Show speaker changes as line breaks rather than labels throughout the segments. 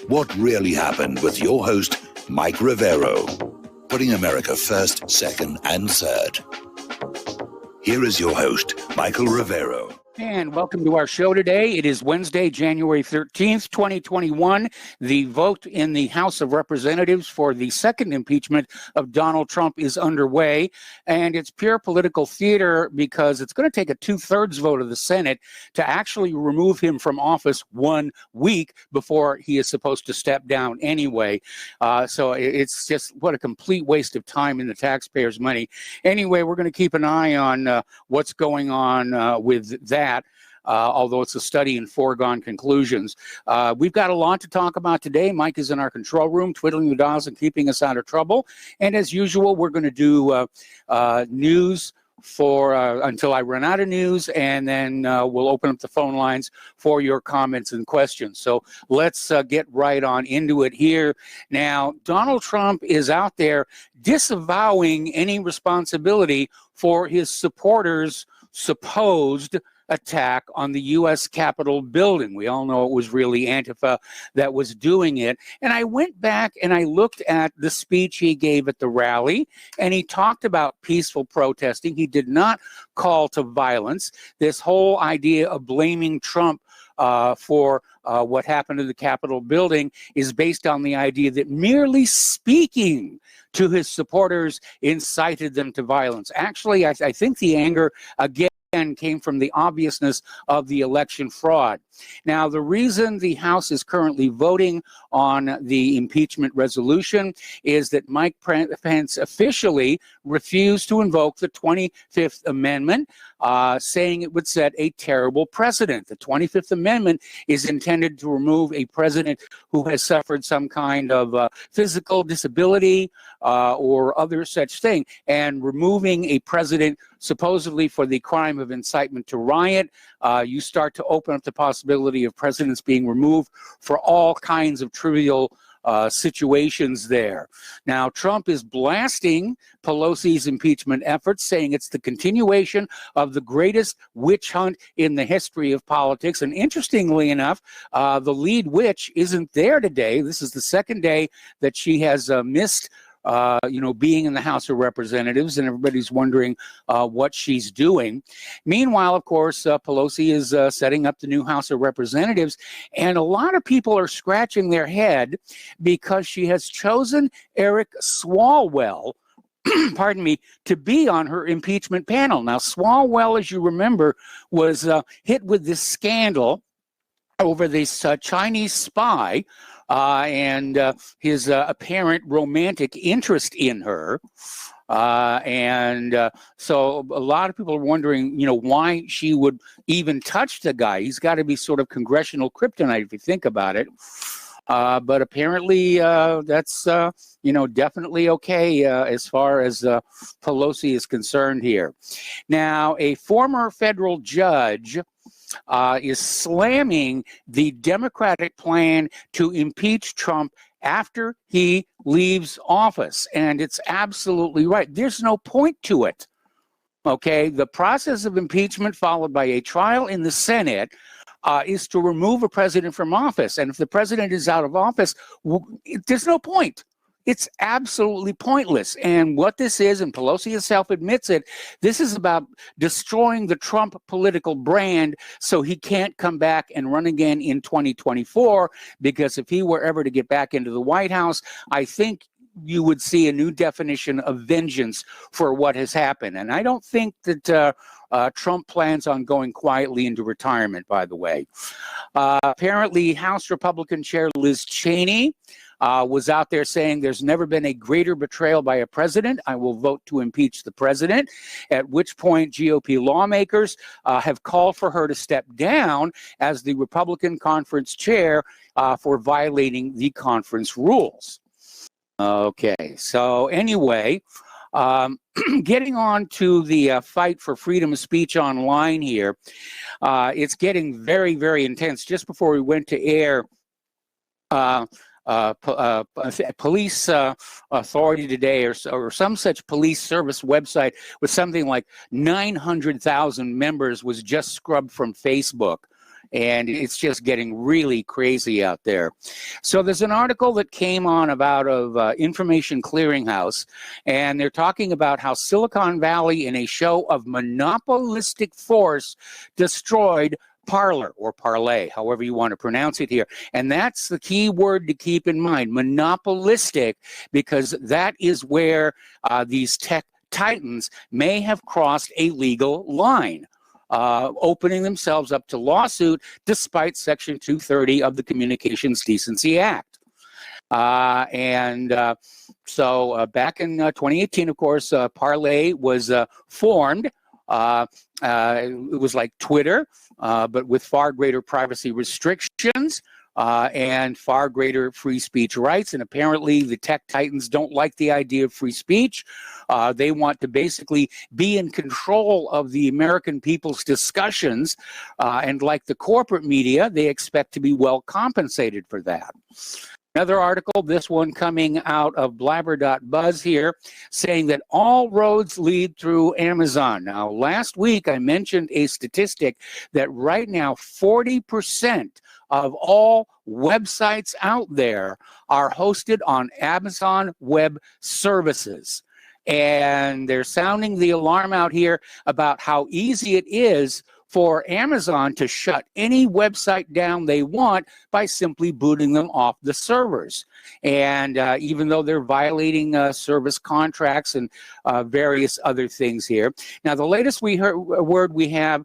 What really happened with your host, Mike Rivero, putting America first, second, and third. Here is your host, Michael Rivero.
And welcome to our show today. It is Wednesday, January 13th, 2021. The vote in the House of Representatives for the second impeachment of Donald Trump is underway. And it's pure political theater because it's going to take a 2/3 vote of the Senate to actually remove him from office 1 week before he is supposed to step down anyway. So it's just what a complete waste of time and the taxpayers' money. Anyway, we're going to keep an eye on what's going on with that. Although it's a study in foregone conclusions. We've got a lot to talk about today. Mike is in our control room, twiddling the dials and keeping us out of trouble. And as usual, we're going to do news for until I run out of news, and then we'll open up the phone lines for your comments and questions. So let's get right on into it here. Now, Donald Trump is out there disavowing any responsibility for his supporters' supposed attack on the U.S. Capitol building. We all know it was really Antifa that was doing it. And I went back and I looked at the speech he gave at the rally, and he talked about peaceful protesting. He did not call to violence. This whole idea of blaming Trump for what happened to the Capitol building is based on the idea that merely speaking to his supporters incited them to violence. Actually, I think the anger, again, came from the obviousness of the election fraud. Now, the reason the House is currently voting on the impeachment resolution is that Mike Pence officially refused to invoke the 25th Amendment, saying it would set a terrible precedent. The 25th Amendment is intended to remove a president who has suffered some kind of physical disability or other such thing, and removing a president supposedly for the crime of incitement to riot, you start to open up the possibility of presidents being removed for all kinds of trivial situations there. Now, Trump is blasting Pelosi's impeachment efforts, saying it's the continuation of the greatest witch hunt in the history of politics. And interestingly enough, the lead witch isn't there today. This is the second day that she has missed being in the House of Representatives, and everybody's wondering what she's doing. Meanwhile, of course, Pelosi is setting up the new House of Representatives, and a lot of people are scratching their head because she has chosen Eric Swalwell, pardon me, to be on her impeachment panel. Now, Swalwell, as you remember, was hit with this scandal over this Chinese spy and his apparent romantic interest in her. So a lot of people are wondering, why she would even touch the guy. He's got to be sort of congressional kryptonite if you think about it. But apparently that's, definitely okay as far as Pelosi is concerned here. Now, a former federal judge is slamming the Democratic plan to impeach Trump after he leaves office. And it's absolutely right. There's no point to it. Okay, the process of impeachment followed by a trial in the Senate is to remove a president from office. And if the president is out of office, there's no point. It's absolutely pointless. And what this is, and Pelosi herself admits it, this is about destroying the Trump political brand so he can't come back and run again in 2024, because if he were ever to get back into the White House, I think you would see a new definition of vengeance for what has happened. And I don't think that Trump plans on going quietly into retirement, by the way. Apparently, House Republican Chair Liz Cheney was out there saying there's never been a greater betrayal by a president. I will vote to impeach the president, at which point GOP lawmakers have called for her to step down as the Republican conference chair for violating the conference rules. Okay, so anyway, getting on to the fight for freedom of speech online here, it's getting very, very intense. Just before we went to air, police authority today or some such police service website with something like 900,000 members was just scrubbed from Facebook. And it's just getting really crazy out there. So there's an article that came on out of Information Clearinghouse, and they're talking about how Silicon Valley, in a show of monopolistic force, destroyed Parler or Parlay, however you want to pronounce it here. And that's the key word to keep in mind, monopolistic, because that is where these tech titans may have crossed a legal line, opening themselves up to lawsuit despite Section 230 of the Communications Decency Act. So back in 2018, of course, Parlay was formed. It was like Twitter, but with far greater privacy restrictions and far greater free speech rights. And apparently the tech titans don't like the idea of free speech. They want to basically be in control of the American people's discussions. And like the corporate media, they expect to be well compensated for that. Another article, this one coming out of blabber.buzz here, saying that all roads lead through Amazon. Now, last week I mentioned a statistic that right now 40% of all websites out there are hosted on Amazon Web Services. And they're sounding the alarm out here about how easy it is for Amazon to shut any website down they want by simply booting them off the servers. And even though they're violating service contracts and various other things here. Now, the latest word we have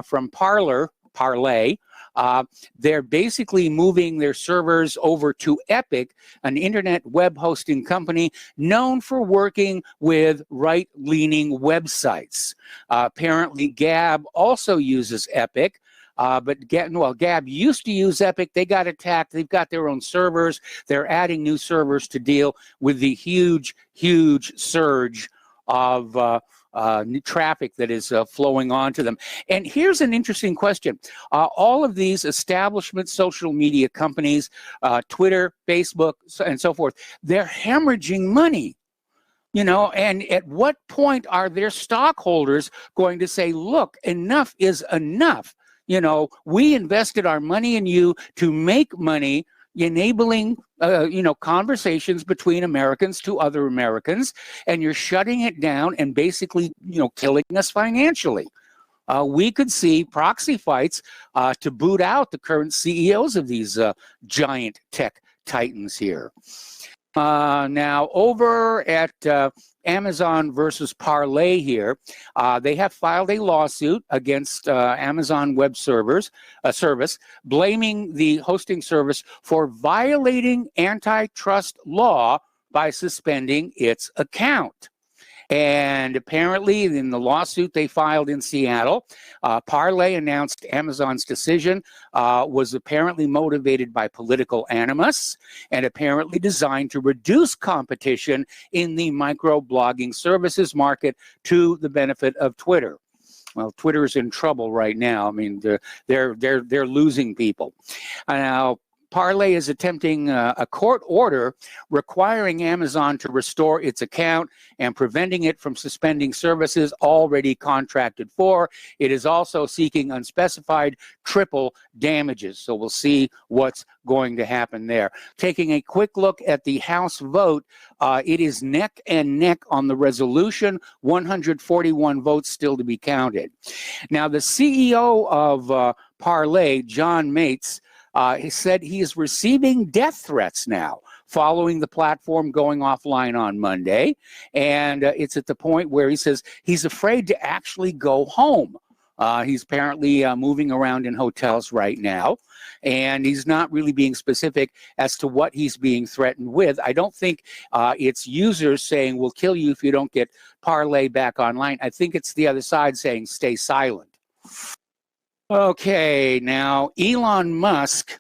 from Parlay, they're basically moving their servers over to Epic, an internet web hosting company known for working with right-leaning websites. Apparently, Gab also uses Epic. But Gab used to use Epic. They got attacked. They've got their own servers. They're adding new servers to deal with the huge, huge surge of traffic that is flowing onto them. And here's an interesting question. All of these establishment social media companies, Twitter, Facebook, and so forth, they're hemorrhaging money. You know, and at what point are their stockholders going to say, look, enough is enough? You know, we invested our money in you to make money, enabling, conversations between Americans to other Americans, and you're shutting it down and basically, killing us financially. We could see proxy fights to boot out the current CEOs of these giant tech titans here. Now, over at Amazon versus Parlay here, they have filed a lawsuit against Amazon Web Service, blaming the hosting service for violating antitrust law by suspending its account. And apparently, in the lawsuit they filed in Seattle, Parlay announced Amazon's decision was apparently motivated by political animus and apparently designed to reduce competition in the microblogging services market to the benefit of Twitter. Well, Twitter's in trouble right now. I mean, they're losing people. Now, Parlay is attempting a court order requiring Amazon to restore its account and preventing it from suspending services already contracted for. It is also seeking unspecified triple damages. So we'll see what's going to happen there. Taking a quick look at the House vote, it is neck and neck on the resolution, 141 votes still to be counted. Now, the CEO of Parlay, John Mates, he said he is receiving death threats now following the platform going offline on Monday. And it's at the point where he says he's afraid to actually go home. He's apparently moving around in hotels right now, and he's not really being specific as to what he's being threatened with. I don't think it's users saying, we'll kill you if you don't get Parlay back online. I think it's the other side saying, stay silent. Okay, now Elon Musk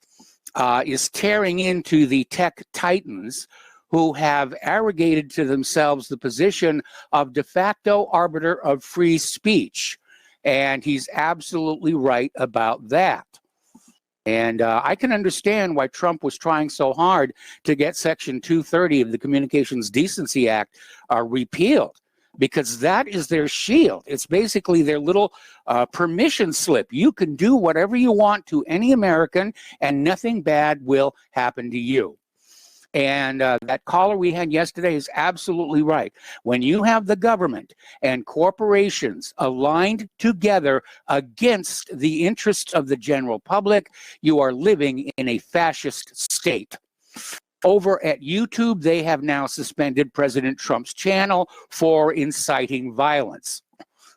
is tearing into the tech titans who have arrogated to themselves the position of de facto arbiter of free speech. And he's absolutely right about that. And I can understand why Trump was trying so hard to get Section 230 of the Communications Decency Act repealed. because that is their shield. It's basically their little permission slip. You can do whatever you want to any American, and nothing bad will happen to you. And that caller we had yesterday is absolutely right. When you have the government and corporations aligned together against the interests of the general public, you are living in a fascist state. Over at YouTube, they have now suspended President Trump's channel for inciting violence.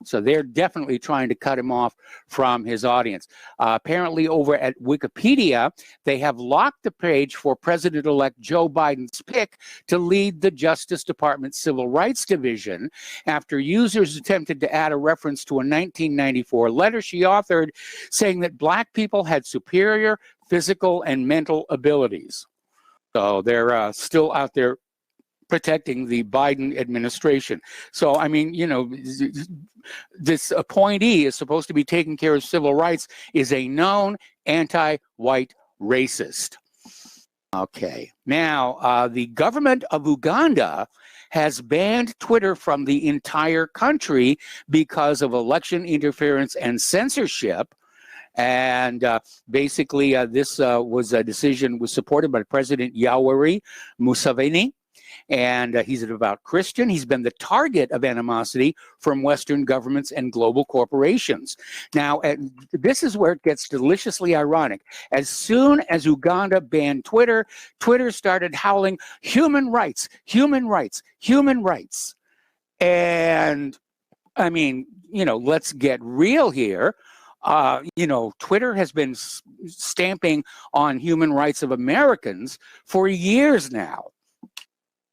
So they're definitely trying to cut him off from his audience. Apparently over at Wikipedia, they have locked the page for President-elect Joe Biden's pick to lead the Justice Department's Civil Rights Division after users attempted to add a reference to a 1994 letter she authored saying that Black people had superior physical and mental abilities. So they're still out there protecting the Biden administration. So, I mean, you know, this appointee is supposed to be taking care of civil rights, is a known anti-white racist. Okay. Now, the government of Uganda has banned Twitter from the entire country because of election interference and censorship. And basically, this was a decision was supported by President Yoweri Museveni. And he's a devout Christian. He's been the target of animosity from Western governments and global corporations. Now, this is where it gets deliciously ironic. As soon as Uganda banned Twitter, Twitter started howling, human rights, human rights, human rights. And, I mean, you know, let's get real here. You know, Twitter has been stamping on human rights of Americans for years now.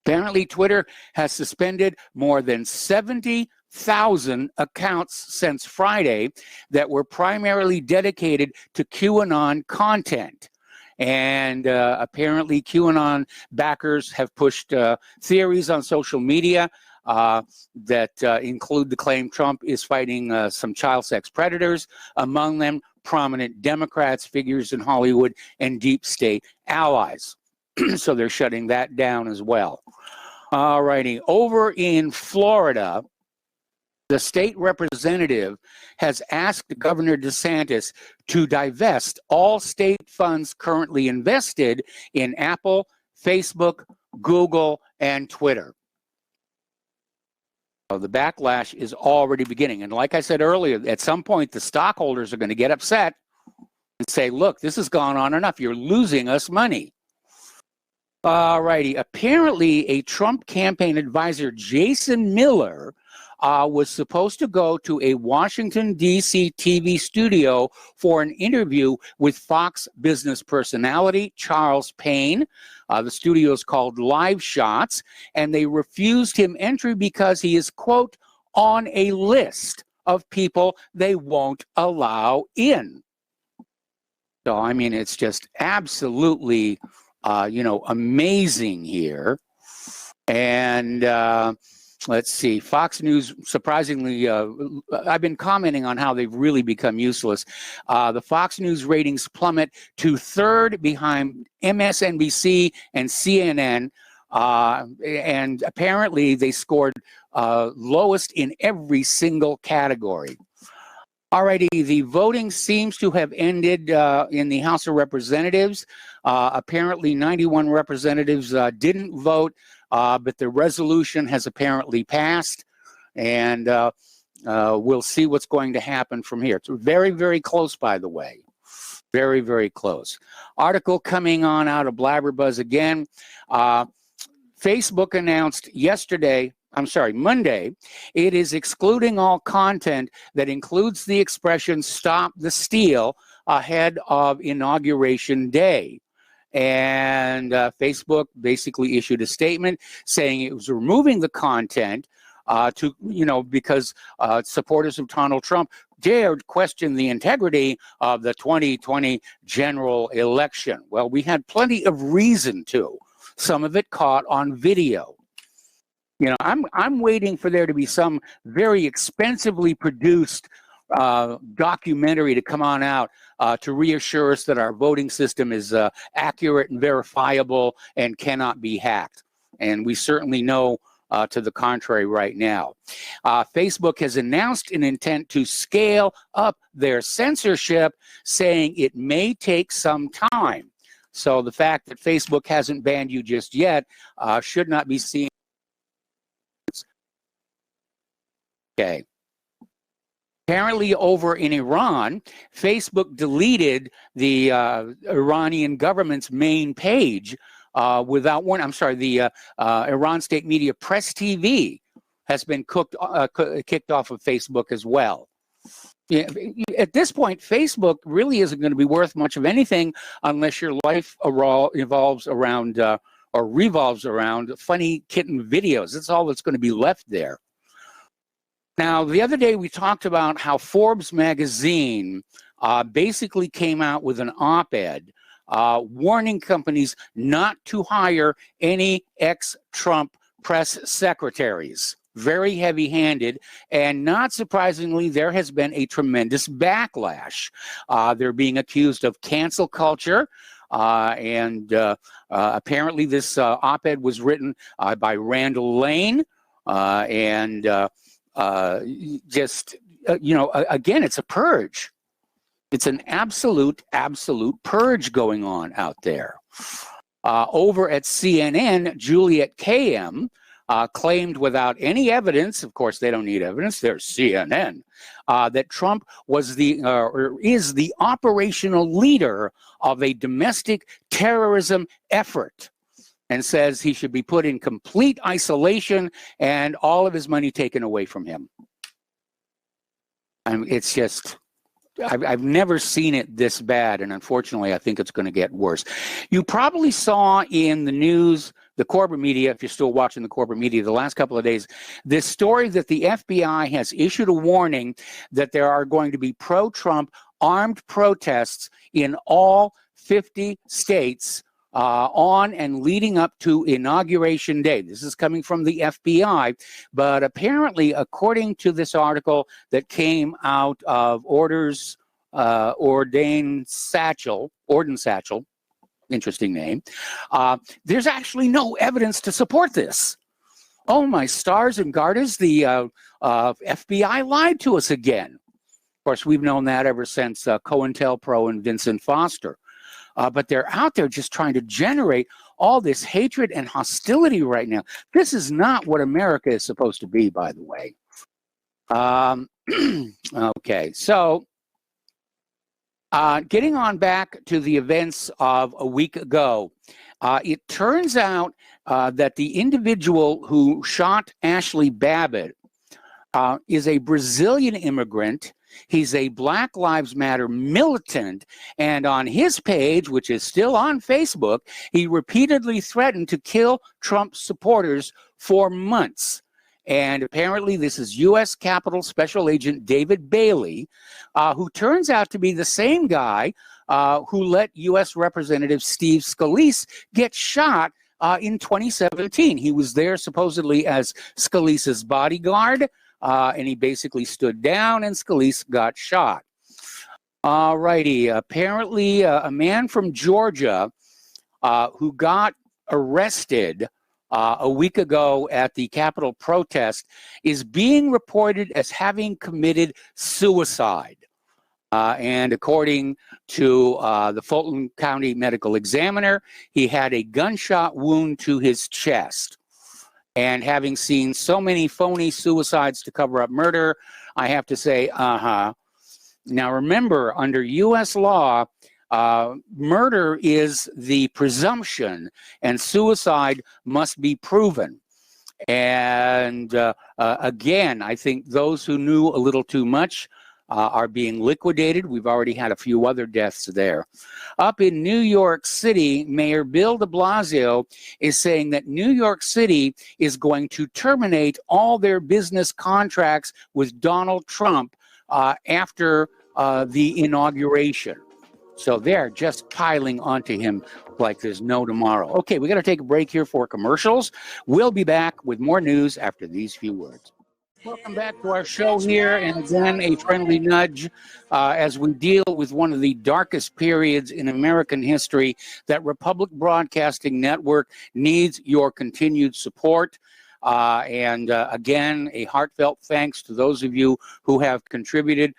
Apparently, Twitter has suspended more than 70,000 accounts since Friday that were primarily dedicated to QAnon content. And apparently, QAnon backers have pushed theories on social media that include the claim Trump is fighting some child sex predators, among them prominent Democrats, figures in Hollywood, and deep state allies. So they're shutting that down as well. All righty. Over in Florida, the state representative has asked Governor DeSantis to divest all state funds currently invested in Apple, Facebook, Google, and Twitter. So the backlash is already beginning. And like I said earlier, at some point, the stockholders are going to get upset and say, look, this has gone on enough. You're losing us money. All righty. Apparently, a Trump campaign advisor, Jason Miller, was supposed to go to a Washington, D.C. TV studio for an interview with Fox business personality Charles Payne. The studio is called Live Shots, and they refused him entry because he is, quote, on a list of people they won't allow in. So, I mean, it's just absolutely... you know, amazing here. And let's see, Fox News, surprisingly, I've been commenting on how they've really become useless. The Fox News ratings plummet to third behind MSNBC and CNN. And apparently they scored lowest in every single category. Alrighty, the voting seems to have ended in the House of Representatives. Apparently 91 representatives didn't vote, but the resolution has apparently passed, and we'll see what's going to happen from here. It's very, very close, by the way. Very, very close. Article coming on out of Blabberbuzz again. Facebook announced Monday, it is excluding all content that includes the expression "stop the steal" ahead of Inauguration Day. And Facebook basically issued a statement saying it was removing the content because supporters of Donald Trump dared question the integrity of the 2020 general election. Well, we had plenty of reason to. Some of it caught on video. You know, I'm waiting for there to be some very expensively produced documentary to come on out to reassure us that our voting system is accurate and verifiable and cannot be hacked. And we certainly know to the contrary right now. Facebook has announced an intent to scale up their censorship, saying it may take some time. So the fact that Facebook hasn't banned you just yet should not be seen. Okay. Apparently over in Iran, Facebook deleted the Iranian government's main page without warning. I'm sorry, the Iran state media Press TV has been kicked off of Facebook as well. Yeah, at this point, Facebook really isn't going to be worth much of anything unless your life revolves around funny kitten videos. That's all that's going to be left there. Now, the other day we talked about how Forbes magazine basically came out with an op-ed warning companies not to hire any ex-Trump press secretaries. Very heavy-handed, and not surprisingly, there has been a tremendous backlash. They're being accused of cancel culture, and apparently this op-ed was written by Randall Lane, and again, it's a purge. It's an absolute purge going on out there. Over at CNN, Juliet KM claimed without any evidence, of course they don't need evidence, they're CNN, that Trump was is the operational leader of a domestic terrorism effort, and says he should be put in complete isolation and all of his money taken away from him. I mean, it's just, I've never seen it this bad, and unfortunately I think it's going to get worse. You probably saw in the news, the corporate media, if you're still watching the corporate media the last couple of days, this story that the FBI has issued a warning that there are going to be pro-Trump armed protests in all 50 states on and leading up to Inauguration Day. This is coming from the FBI, but apparently, according to this article that came out of Orden Satchel, interesting name, there's actually no evidence to support this. Oh, my stars and garters, the FBI lied to us again. Of course, we've known that ever since COINTELPRO and Vincent Foster. But they're out there just trying to generate all this hatred and hostility right now. This is not what America is supposed to be, by the way. Okay, so getting on back to the events of a week ago, it turns out that the individual who shot Ashley Babbitt is a Brazilian immigrant. He's a Black Lives Matter militant, and on his page, which is still on Facebook, he repeatedly threatened to kill Trump supporters for months. And apparently this is U.S. Capitol Special Agent David Bailey, who turns out to be the same guy who let U.S. Representative Steve Scalise get shot in 2017. He was there supposedly as Scalise's bodyguard, and he basically stood down and Scalise got shot. All righty. Apparently, a man from Georgia who got arrested a week ago at the Capitol protest is being reported as having committed suicide. And according to the Fulton County Medical Examiner, he had a gunshot wound to his chest. And having seen so many phony suicides to cover up murder, I have to say, Now remember, under U.S. law, murder is the presumption, and suicide must be proven. And again, I think those who knew a little too much are being liquidated. We've already had a few other deaths there. Up in New York City, Mayor Bill de Blasio is saying that New York City is going to terminate all their business contracts with Donald Trump after the inauguration. So they're just piling onto him like there's no tomorrow. Okay, we got to take a break here for commercials. We'll be back with more news after these few words. Welcome back to our show here, and again, a friendly nudge as we deal with one of the darkest periods in American history that Republic Broadcasting Network needs your continued support. Again, a heartfelt thanks to those of you who have contributed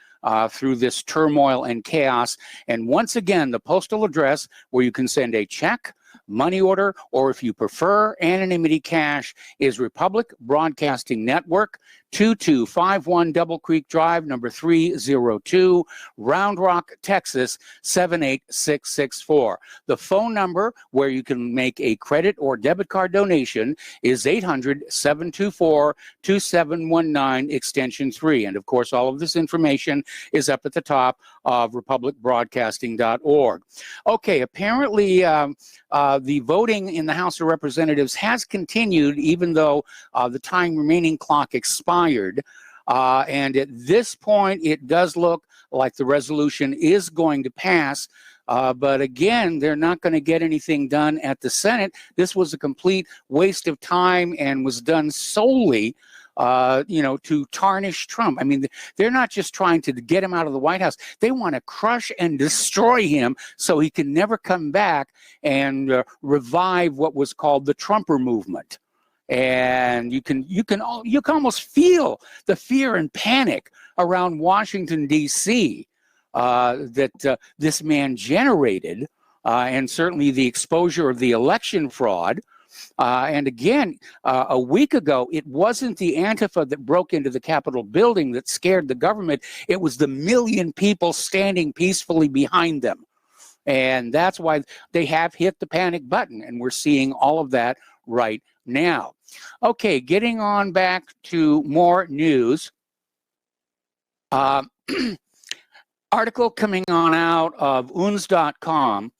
through this turmoil and chaos. And once again, the postal address where you can send a check, money order, or if you prefer anonymity cash, is Republic Broadcasting Network, 2251 Double Creek Drive, number 302, Round Rock, Texas, 78664. The phone number where you can make a credit or debit card donation is 800-724-2719, extension 3. And of course, all of this information is up at the top of republicbroadcasting.org. Okay, apparently the voting in the House of Representatives has continued, even though the time remaining clock expired. And at this point, it does look like the resolution is going to pass. But again, they're not going to get anything done at the Senate. This was a complete waste of time and was done solely to tarnish Trump. I mean, they're not just trying to get him out of the White House. They want to crush and destroy him so he can never come back and revive what was called the Trumper movement. And you can almost feel the fear and panic around Washington, D.C. That this man generated, and certainly the exposure of the election fraud. And again, a week ago, it wasn't the Antifa that broke into the Capitol building that scared the government. It was the million people standing peacefully behind them. And that's why they have hit the panic button. And we're seeing all of that right now. Okay, getting on back to more news. Article coming on out of uns.com.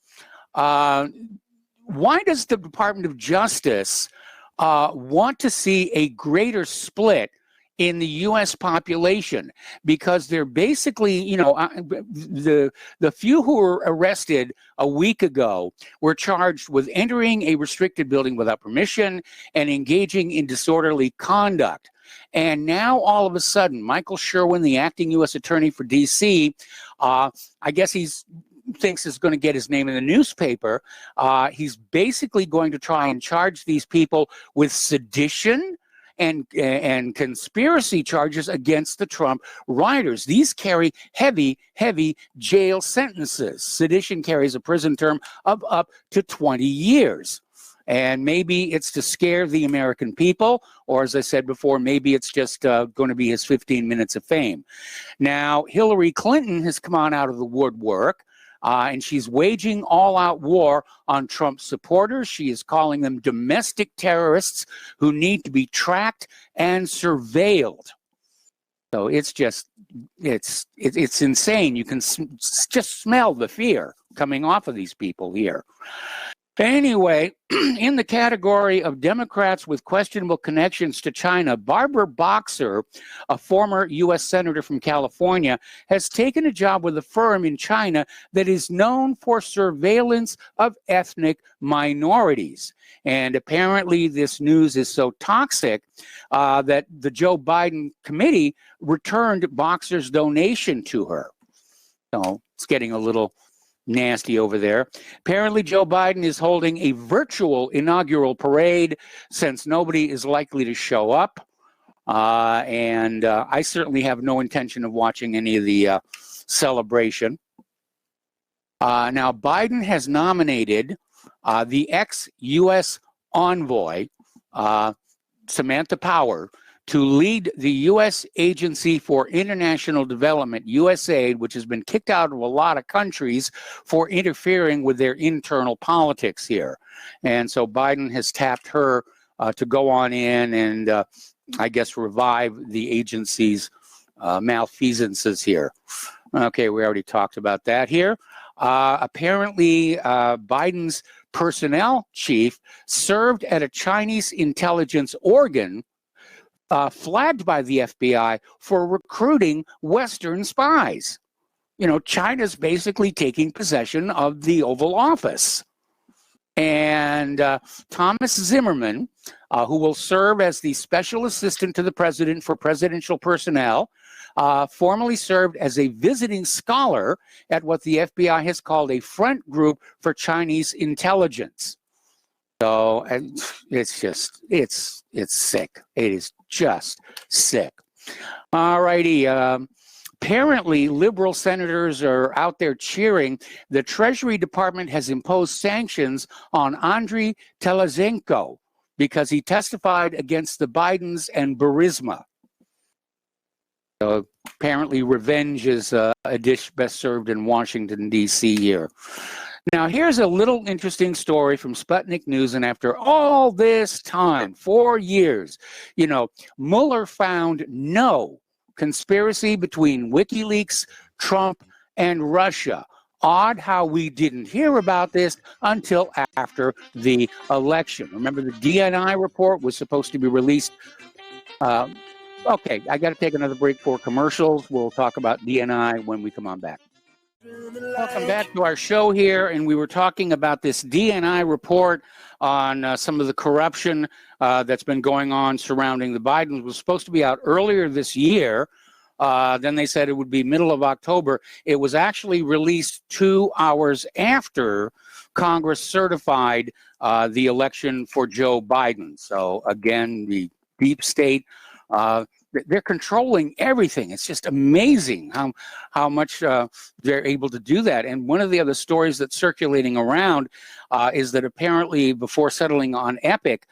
Why does the Department of Justice want to see a greater split in the U.S. population? Because they're basically, the few who were arrested a week ago were charged with entering a restricted building without permission and engaging in disorderly conduct. And now, all of a sudden, Michael Sherwin, the acting U.S. attorney for D.C., I guess thinks is going to get his name in the newspaper. He's basically going to try and charge these people with sedition and conspiracy charges against the Trump rioters. These carry heavy jail sentences. Sedition carries a prison term of up to 20 years. And maybe it's to scare the American people, or as I said before, maybe it's just going to be his 15 minutes of fame. Now, Hillary Clinton has come on out of the woodwork, and she's waging all-out war on Trump supporters. She is calling them domestic terrorists who need to be tracked and surveilled. So it's insane. You can just smell the fear coming off of these people here. Anyway, in the category of Democrats with questionable connections to China, Barbara Boxer, a former U.S. senator from California, has taken a job with a firm in China that is known for surveillance of ethnic minorities. And apparently this news is so toxic that the Joe Biden committee returned Boxer's donation to her. So it's getting a little nasty over there. Apparently, Joe Biden is holding a virtual inaugural parade since nobody is likely to show up. And I certainly have no intention of watching any of the celebration. Now, Biden has nominated the ex-U.S. envoy, Samantha Power, to lead the U.S. Agency for International Development, USAID, which has been kicked out of a lot of countries for interfering with their internal politics here. And so Biden has tapped her to go on in and, I guess, revive the agency's malfeasances here. Okay, we already talked about that here. Apparently, Biden's personnel chief served at a Chinese intelligence organ flagged by the FBI for recruiting Western spies. You know, China's basically taking possession of the Oval Office. And Thomas Zimmerman, who will serve as the special assistant to the president for presidential personnel, formerly served as a visiting scholar at what the FBI has called a front group for Chinese intelligence. So and it's just it's sick. It is just sick. All righty. Apparently, liberal senators are out there cheering. The Treasury Department has imposed sanctions on Andriy Telezenko because he testified against the Bidens and Burisma. So apparently, revenge is a dish best served in Washington, D.C. here. Now, here's a little interesting story from Sputnik News. And after all this time, 4 years, Mueller found no conspiracy between WikiLeaks, Trump, and Russia. Odd how we didn't hear about this until after the election. Remember, the DNI report was supposed to be released. Okay, I got to take another break for commercials. We'll talk about DNI when we come on back. Welcome back to our show here, and we were talking about this DNI report on some of the corruption that's been going on surrounding the Bidens. It was supposed to be out earlier this year. Then they said it would be middle of October. It was actually released 2 hours after Congress certified the election for Joe Biden. So again, the deep state, they're controlling everything. It's just amazing how much they're able to do that. And one of the other stories that's circulating around is that apparently before settling on Epic,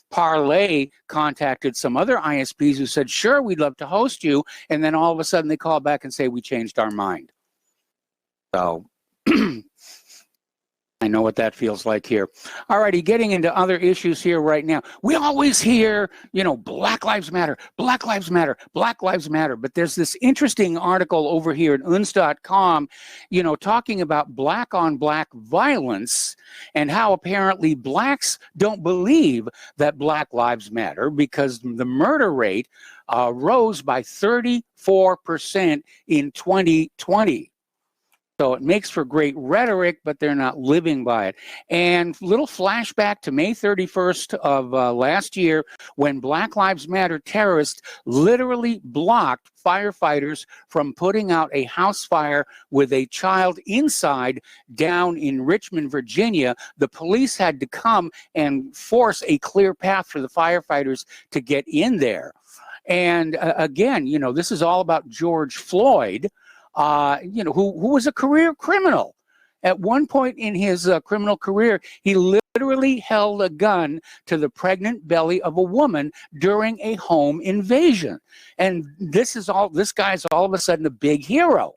Parlay contacted some other ISPs who said, sure, we'd love to host you. And then all of a sudden they call back and say, we changed our mind. So I know what that feels like here. All righty, getting into other issues here right now. We always hear, Black Lives Matter, Black Lives Matter, Black Lives Matter. But there's this interesting article over here at uns.com, talking about black on black violence and how apparently blacks don't believe that Black Lives Matter because the murder rate rose by 34% in 2020. So it makes for great rhetoric, but they're not living by it. And little flashback to May 31st of last year when Black Lives Matter terrorists literally blocked firefighters from putting out a house fire with a child inside down in Richmond, Virginia. The police had to come and force a clear path for the firefighters to get in there. And again, this is all about George Floyd. Who was a career criminal. At one point in his criminal career, he literally held a gun to the pregnant belly of a woman during a home invasion. And this guy's all of a sudden a big hero.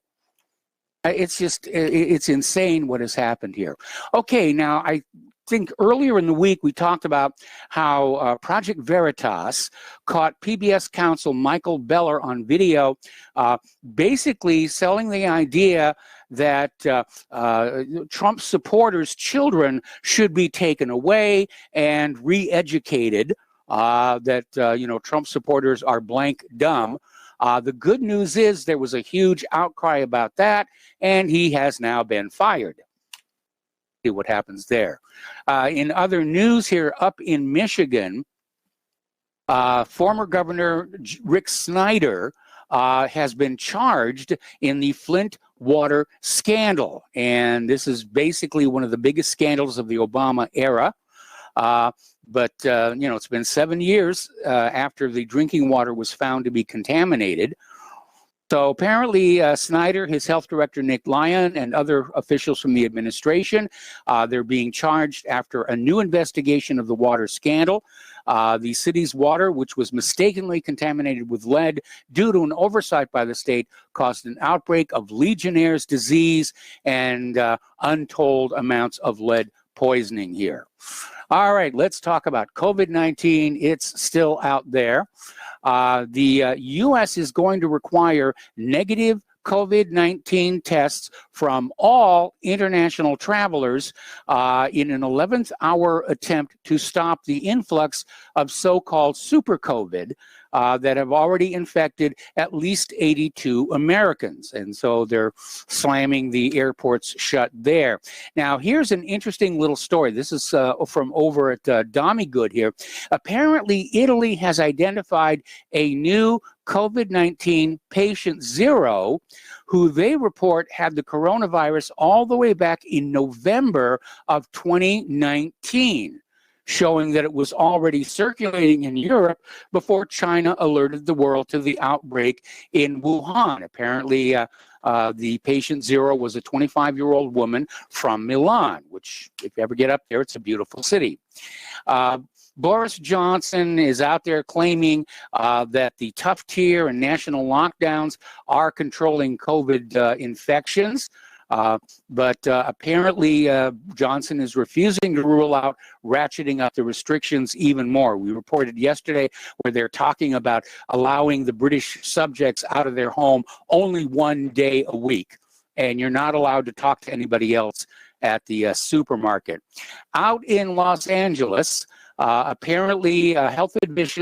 It's insane what has happened here. Okay, now I think earlier in the week we talked about how Project Veritas caught PBS counsel Michael Beller on video basically selling the idea that Trump supporters' children should be taken away and re-educated, that Trump supporters are blank dumb. The good news is there was a huge outcry about that, and he has now been fired. See what happens there. In other news here up in Michigan, former Governor Rick Snyder has been charged in the Flint water scandal. And this is basically one of the biggest scandals of the Obama era. But it's been 7 years after the drinking water was found to be contaminated. So apparently Snyder, his health director, Nick Lyon, and other officials from the administration, they're being charged after a new investigation of the water scandal. The city's water, which was mistakenly contaminated with lead due to an oversight by the state, caused an outbreak of Legionnaire's disease and untold amounts of lead poisoning here. All right, let's talk about COVID-19. It's still out there. The U.S. is going to require negative COVID-19 tests from all international travelers in an 11th hour attempt to stop the influx of so-called super COVID that have already infected at least 82 Americans. And so they're slamming the airports shut there. Now, here's an interesting little story. This is from over at Dommygood here. Apparently, Italy has identified a new COVID-19 patient 0 who they report had the coronavirus all the way back in November of 2019, showing that it was already circulating in Europe before China alerted the world to the outbreak in Wuhan. Apparently, the patient zero was a 25-year-old woman from Milan, which, if you ever get up there, it's a beautiful city. Boris Johnson is out there claiming that the tough tier and national lockdowns are controlling COVID infections. But apparently Johnson is refusing to rule out ratcheting up the restrictions even more. We reported yesterday where they're talking about allowing the British subjects out of their home only 1 day a week, and you're not allowed to talk to anybody else at the supermarket. Out in Los Angeles, apparently, health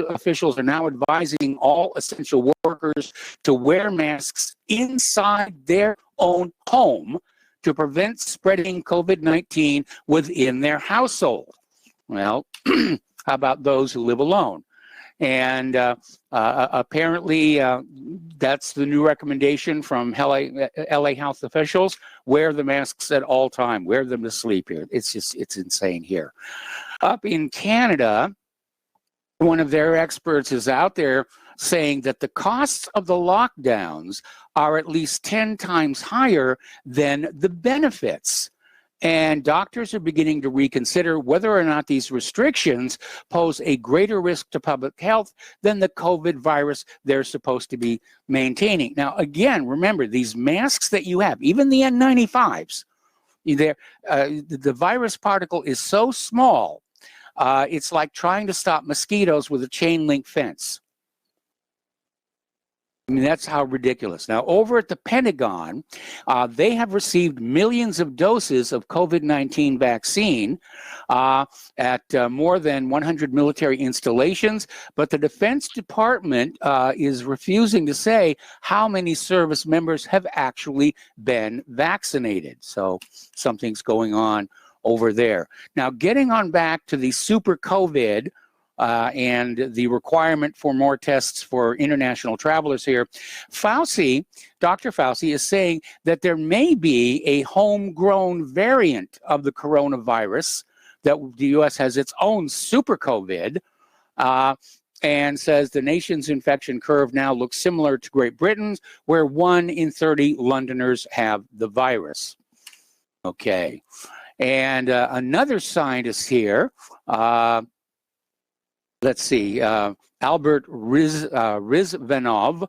officials are now advising all essential workers to wear masks inside their own home to prevent spreading COVID-19 within their household. Well, how about those who live alone? And apparently, that's the new recommendation from LA health officials. Wear the masks at all time. Wear them to sleep here. It's insane here. Up in Canada, one of their experts is out there saying that the costs of the lockdowns are at least 10 times higher than the benefits. And doctors are beginning to reconsider whether or not these restrictions pose a greater risk to public health than the COVID virus they're supposed to be maintaining. Now, again, remember, these masks that you have, even the N95s, the virus particle is so small, it's like trying to stop mosquitoes with a chain link fence. I mean, that's how ridiculous. Now, over at the Pentagon, they have received millions of doses of COVID-19 vaccine at more than 100 military installations, but the Defense Department is refusing to say how many service members have actually been vaccinated. So something's going on over there. Now, getting on back to the super COVID, and the requirement for more tests for international travelers here, Dr. Fauci is saying that there may be a homegrown variant of the coronavirus, that the U.S. has its own super COVID, and says the nation's infection curve now looks similar to Great Britain's, where 1 in 30 Londoners have the virus. Okay. And another scientist here, let's see, Albert Rizvanov,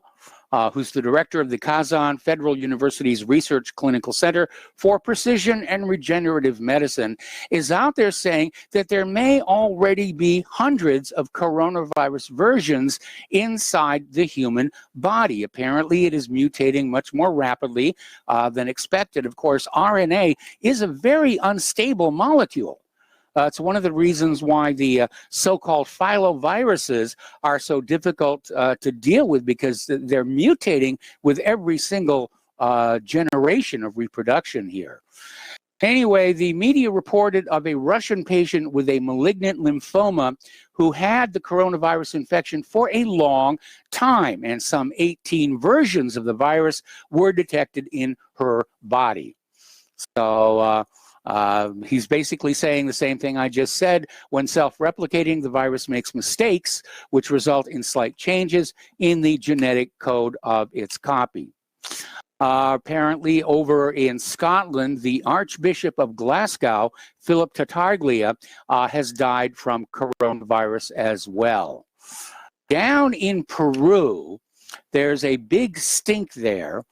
who's the director of the Kazan Federal University's Research Clinical Center for Precision and Regenerative Medicine, is out there saying that there may already be hundreds of coronavirus versions inside the human body. Apparently, it is mutating much more rapidly than expected. Of course, RNA is a very unstable molecule. It's one of the reasons why the so-called filoviruses are so difficult to deal with, because they're mutating with every single generation of reproduction here. Anyway, the media reported of a Russian patient with a malignant lymphoma who had the coronavirus infection for a long time, and some 18 versions of the virus were detected in her body. So, he's basically saying the same thing I just said. When self-replicating, the virus makes mistakes, which result in slight changes in the genetic code of its copy. Apparently, over in Scotland, the Archbishop of Glasgow, Philip Tartaglia, has died from coronavirus as well. Down in Peru, there's a big stink there,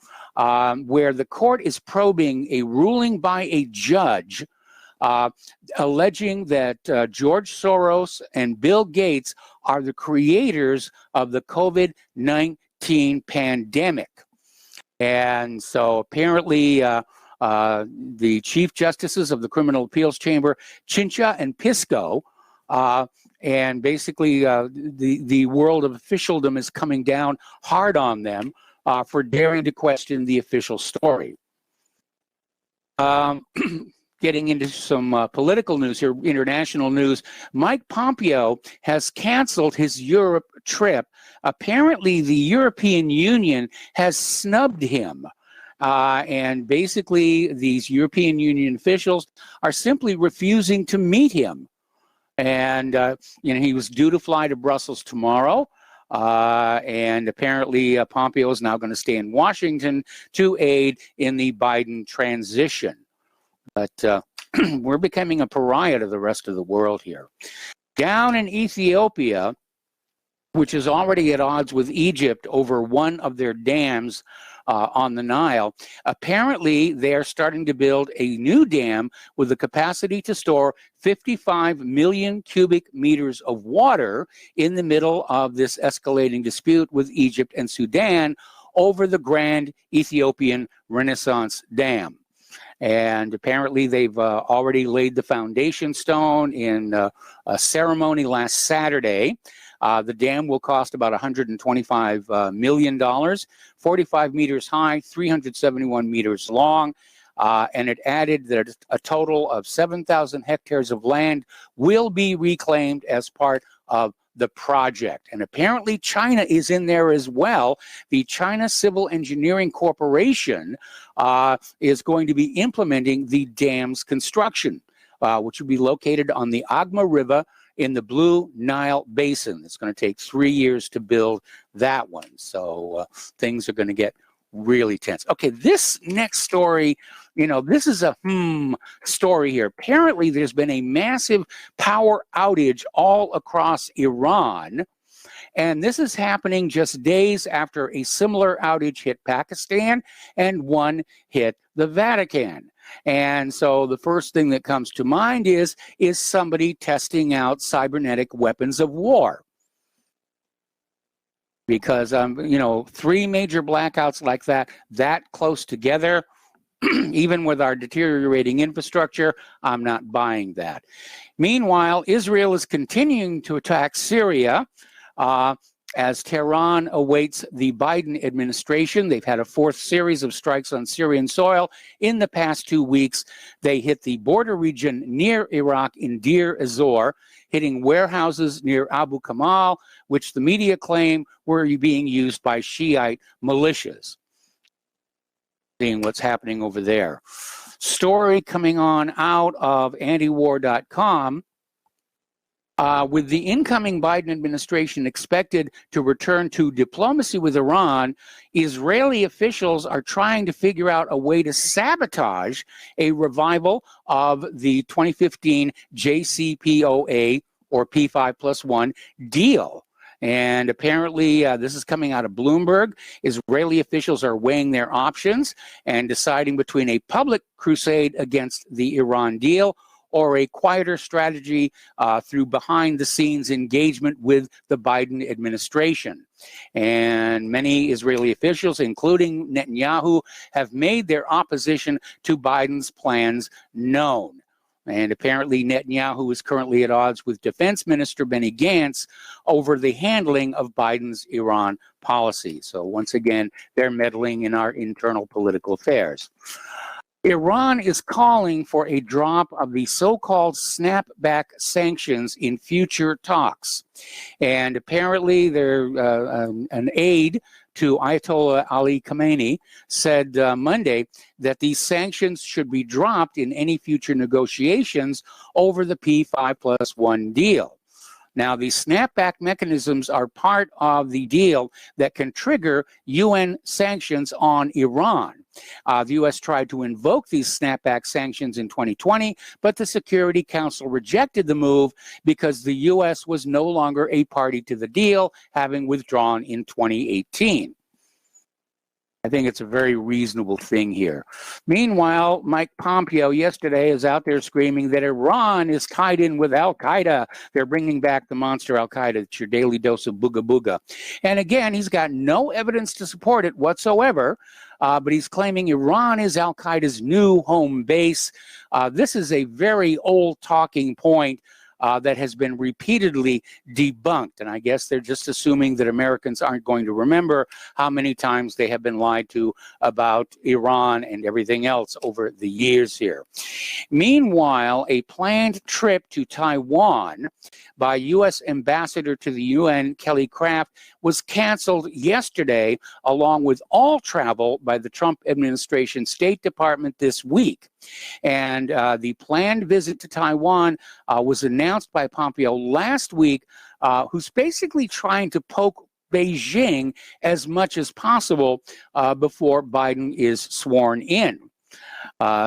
where the court is probing a ruling by a judge alleging that George Soros and Bill Gates are the creators of the COVID-19 pandemic. And so apparently the chief justices of the Criminal Appeals Chamber, Chincha and Pisco, and basically the world of officialdom is coming down hard on them for daring to question the official story. Getting into some political news here, international news, Mike Pompeo has canceled his Europe trip. Apparently, the European Union has snubbed him. And basically, these European Union officials are simply refusing to meet him. And, he was due to fly to Brussels tomorrow. And apparently, Pompeo is now going to stay in Washington to aid in the Biden transition. But we're becoming a pariah to the rest of the world here. Down in Ethiopia, which is already at odds with Egypt over one of their dams on the Nile, apparently they're starting to build a new dam with the capacity to store 55 million cubic meters of water in the middle of this escalating dispute with Egypt and Sudan over the Grand Ethiopian Renaissance Dam. And apparently they've already laid the foundation stone in a ceremony last Saturday. The dam will cost about $125 million, 45 meters high, 371 meters long. And it added that a total of 7,000 hectares of land will be reclaimed as part of the project. And apparently China is in there as well. The China Civil Engineering Corporation is going to be implementing the dam's construction, which will be located on the Agma River in the Blue Nile Basin. It's going to take 3 years to build that one. So things are going to get really tense. Okay, this next story, this is a story here. Apparently, there's been a massive power outage all across Iran. And this is happening just days after a similar outage hit Pakistan and one hit the Vatican. And so the first thing that comes to mind is somebody testing out cybernetic weapons of war. Because, 3 major blackouts like that close together, even with our deteriorating infrastructure, I'm not buying that. Meanwhile, Israel is continuing to attack Syria as Tehran awaits the Biden administration. They've had a 4th series of strikes on Syrian soil in the past 2 weeks. They hit the border region near Iraq in Deir ez-Zor, hitting warehouses near Abu Kamal, which the media claim were being used by Shiite militias. Seeing what's happening over there. Story coming on out of antiwar.com. With the incoming Biden administration expected to return to diplomacy with Iran, Israeli officials are trying to figure out a way to sabotage a revival of the 2015 JCPOA, or P5+1, deal. And apparently, this is coming out of Bloomberg. Israeli officials are weighing their options and deciding between a public crusade against the Iran deal or a quieter strategy through behind-the-scenes engagement with the Biden administration. And many Israeli officials, including Netanyahu, have made their opposition to Biden's plans known. And apparently Netanyahu is currently at odds with Defense Minister Benny Gantz over the handling of Biden's Iran policy. So once again, they're meddling in our internal political affairs. Iran is calling for a drop of the so-called snapback sanctions in future talks. And apparently an aide to Ayatollah Ali Khamenei said Monday that these sanctions should be dropped in any future negotiations over the P5+1 deal. Now, these snapback mechanisms are part of the deal that can trigger UN sanctions on Iran. The U.S. tried to invoke these snapback sanctions in 2020, but the Security Council rejected the move because the U.S. was no longer a party to the deal, having withdrawn in 2018. I think it's a very reasonable thing here. Meanwhile, Mike Pompeo yesterday is out there screaming that Iran is tied in with al-Qaeda. They're bringing back the monster al-Qaeda. It's your daily dose of booga booga. And again, he's got no evidence to support it whatsoever, but he's claiming Iran is al-Qaeda's new home base. This is a very old talking point. that has been repeatedly debunked. And I guess they're just assuming that Americans aren't going to remember how many times they have been lied to about Iran and everything else over the years here. Meanwhile, a planned trip to Taiwan by U.S. Ambassador to the UN, Kelly Craft, was canceled yesterday, along with all travel by the Trump administration State Department this week. And the planned visit to Taiwan was announced by Pompeo last week, who's basically trying to poke Beijing as much as possible before Biden is sworn in.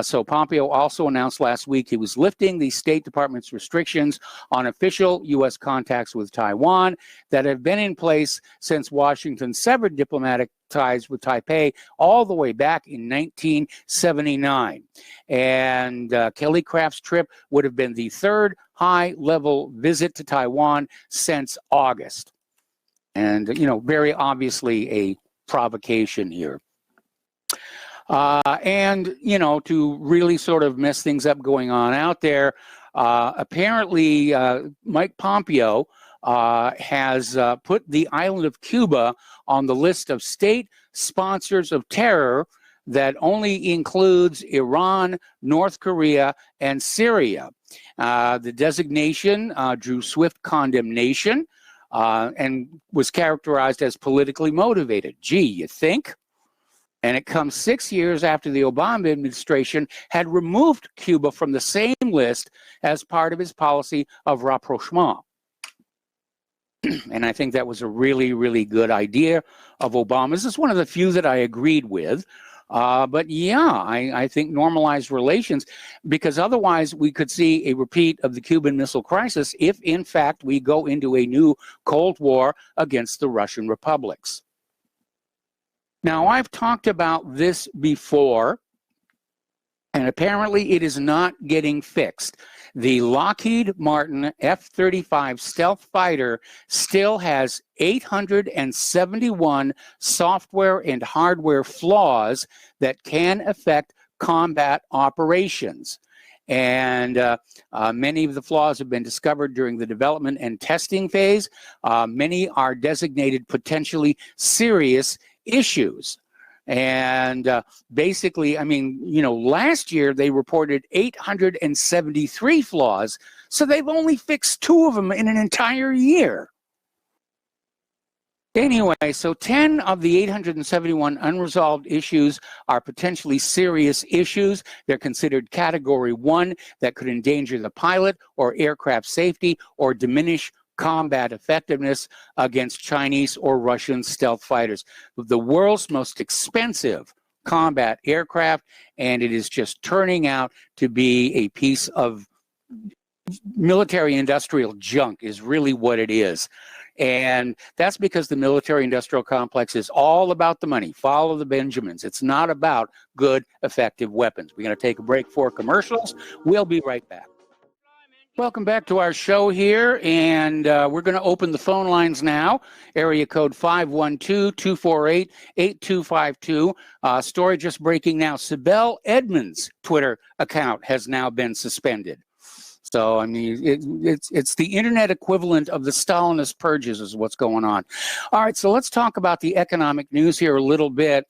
So Pompeo also announced last week he was lifting the State Department's restrictions on official U.S. contacts with Taiwan that have been in place since Washington severed diplomatic ties with Taipei all the way back in 1979. And Kelly Craft's trip would have been the third high-level visit to Taiwan since August. And, you know, very obviously a provocation here. And, you know, to really sort of mess things up going on out there, apparently Mike Pompeo has put the island of Cuba on the list of state sponsors of terror that only includes Iran, North Korea, and Syria. The designation drew swift condemnation and was characterized as politically motivated. Gee, you think? And it comes 6 years after the Obama administration had removed Cuba from the same list as part of his policy of rapprochement. And I think that was a really, really good idea of Obama's. This is one of the few that I agreed with. But yeah, I think normalized relations, because otherwise we could see a repeat of the Cuban Missile Crisis if, in fact, we go into a new Cold War against the Russian republics. Now, I've talked about this before, and apparently it is not getting fixed. The Lockheed Martin F-35 stealth fighter still has 871 software and hardware flaws that can affect combat operations. And many of the flaws have been discovered during the development and testing phase. Many are designated potentially serious issues. And basically, I mean, you know, last year they reported 873 flaws, so they've only fixed 2 of them in an entire year. Anyway, so 10 of the 871 unresolved issues are potentially serious issues. They're considered Category 1 that could endanger the pilot or aircraft safety or diminish combat effectiveness against Chinese or Russian stealth fighters. The world's most expensive combat aircraft, and it is just turning out to be a piece of military industrial junk is really what it is. And that's because the military industrial complex is all about the money. Follow the Benjamins. It's not about good, effective weapons. We're going to take a break for commercials. We'll be right back. Welcome back to our show here, and we're going to open the phone lines now. Area code 512-248-8252. Story just breaking now. Sibel Edmonds' Twitter account has now been suspended. So, I mean, it's the internet equivalent of the Stalinist purges is what's going on. All right, so let's talk about the economic news here a little bit.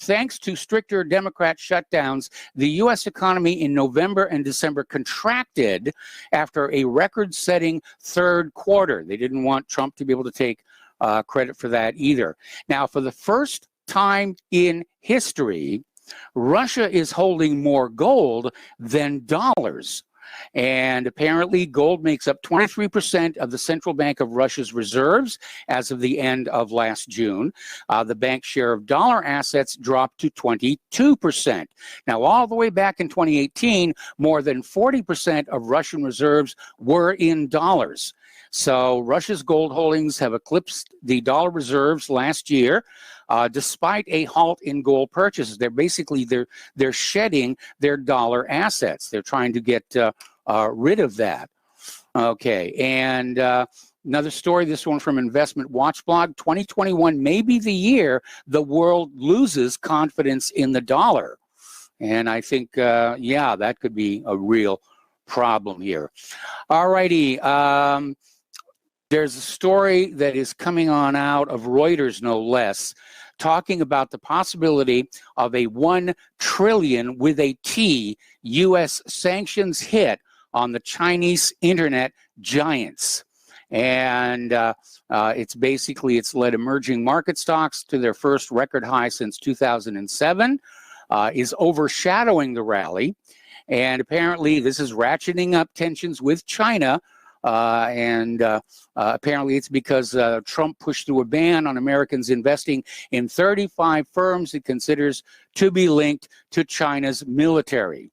Thanks to stricter Democrat shutdowns, the U.S. economy in November and December contracted after a record-setting third quarter. They didn't want Trump to be able to take credit for that either. Now, for the first time in history, Russia is holding more gold than dollars. And apparently gold makes up 23% of the Central Bank of Russia's reserves as of the end of last June. The bank's share of dollar assets dropped to 22%. Now, all the way back in 2018, more than 40% of Russian reserves were in dollars. So Russia's gold holdings have eclipsed the dollar reserves last year, despite a halt in gold purchases. They're shedding their dollar assets. They're trying to get rid of that. Okay, and another story, this one from Investment Watch Blog, 2021 may be the year the world loses confidence in the dollar. And I think, yeah, that could be a real problem here. All righty. There's a story that is coming on out of Reuters, no less, talking about the possibility of a 1 trillion with a T U.S. sanctions hit on the Chinese internet giants. And it's led emerging market stocks to their first record high since 2007, is overshadowing the rally. And apparently this is ratcheting up tensions with China. Apparently it's because Trump pushed through a ban on Americans investing in 35 firms it considers to be linked to China's military.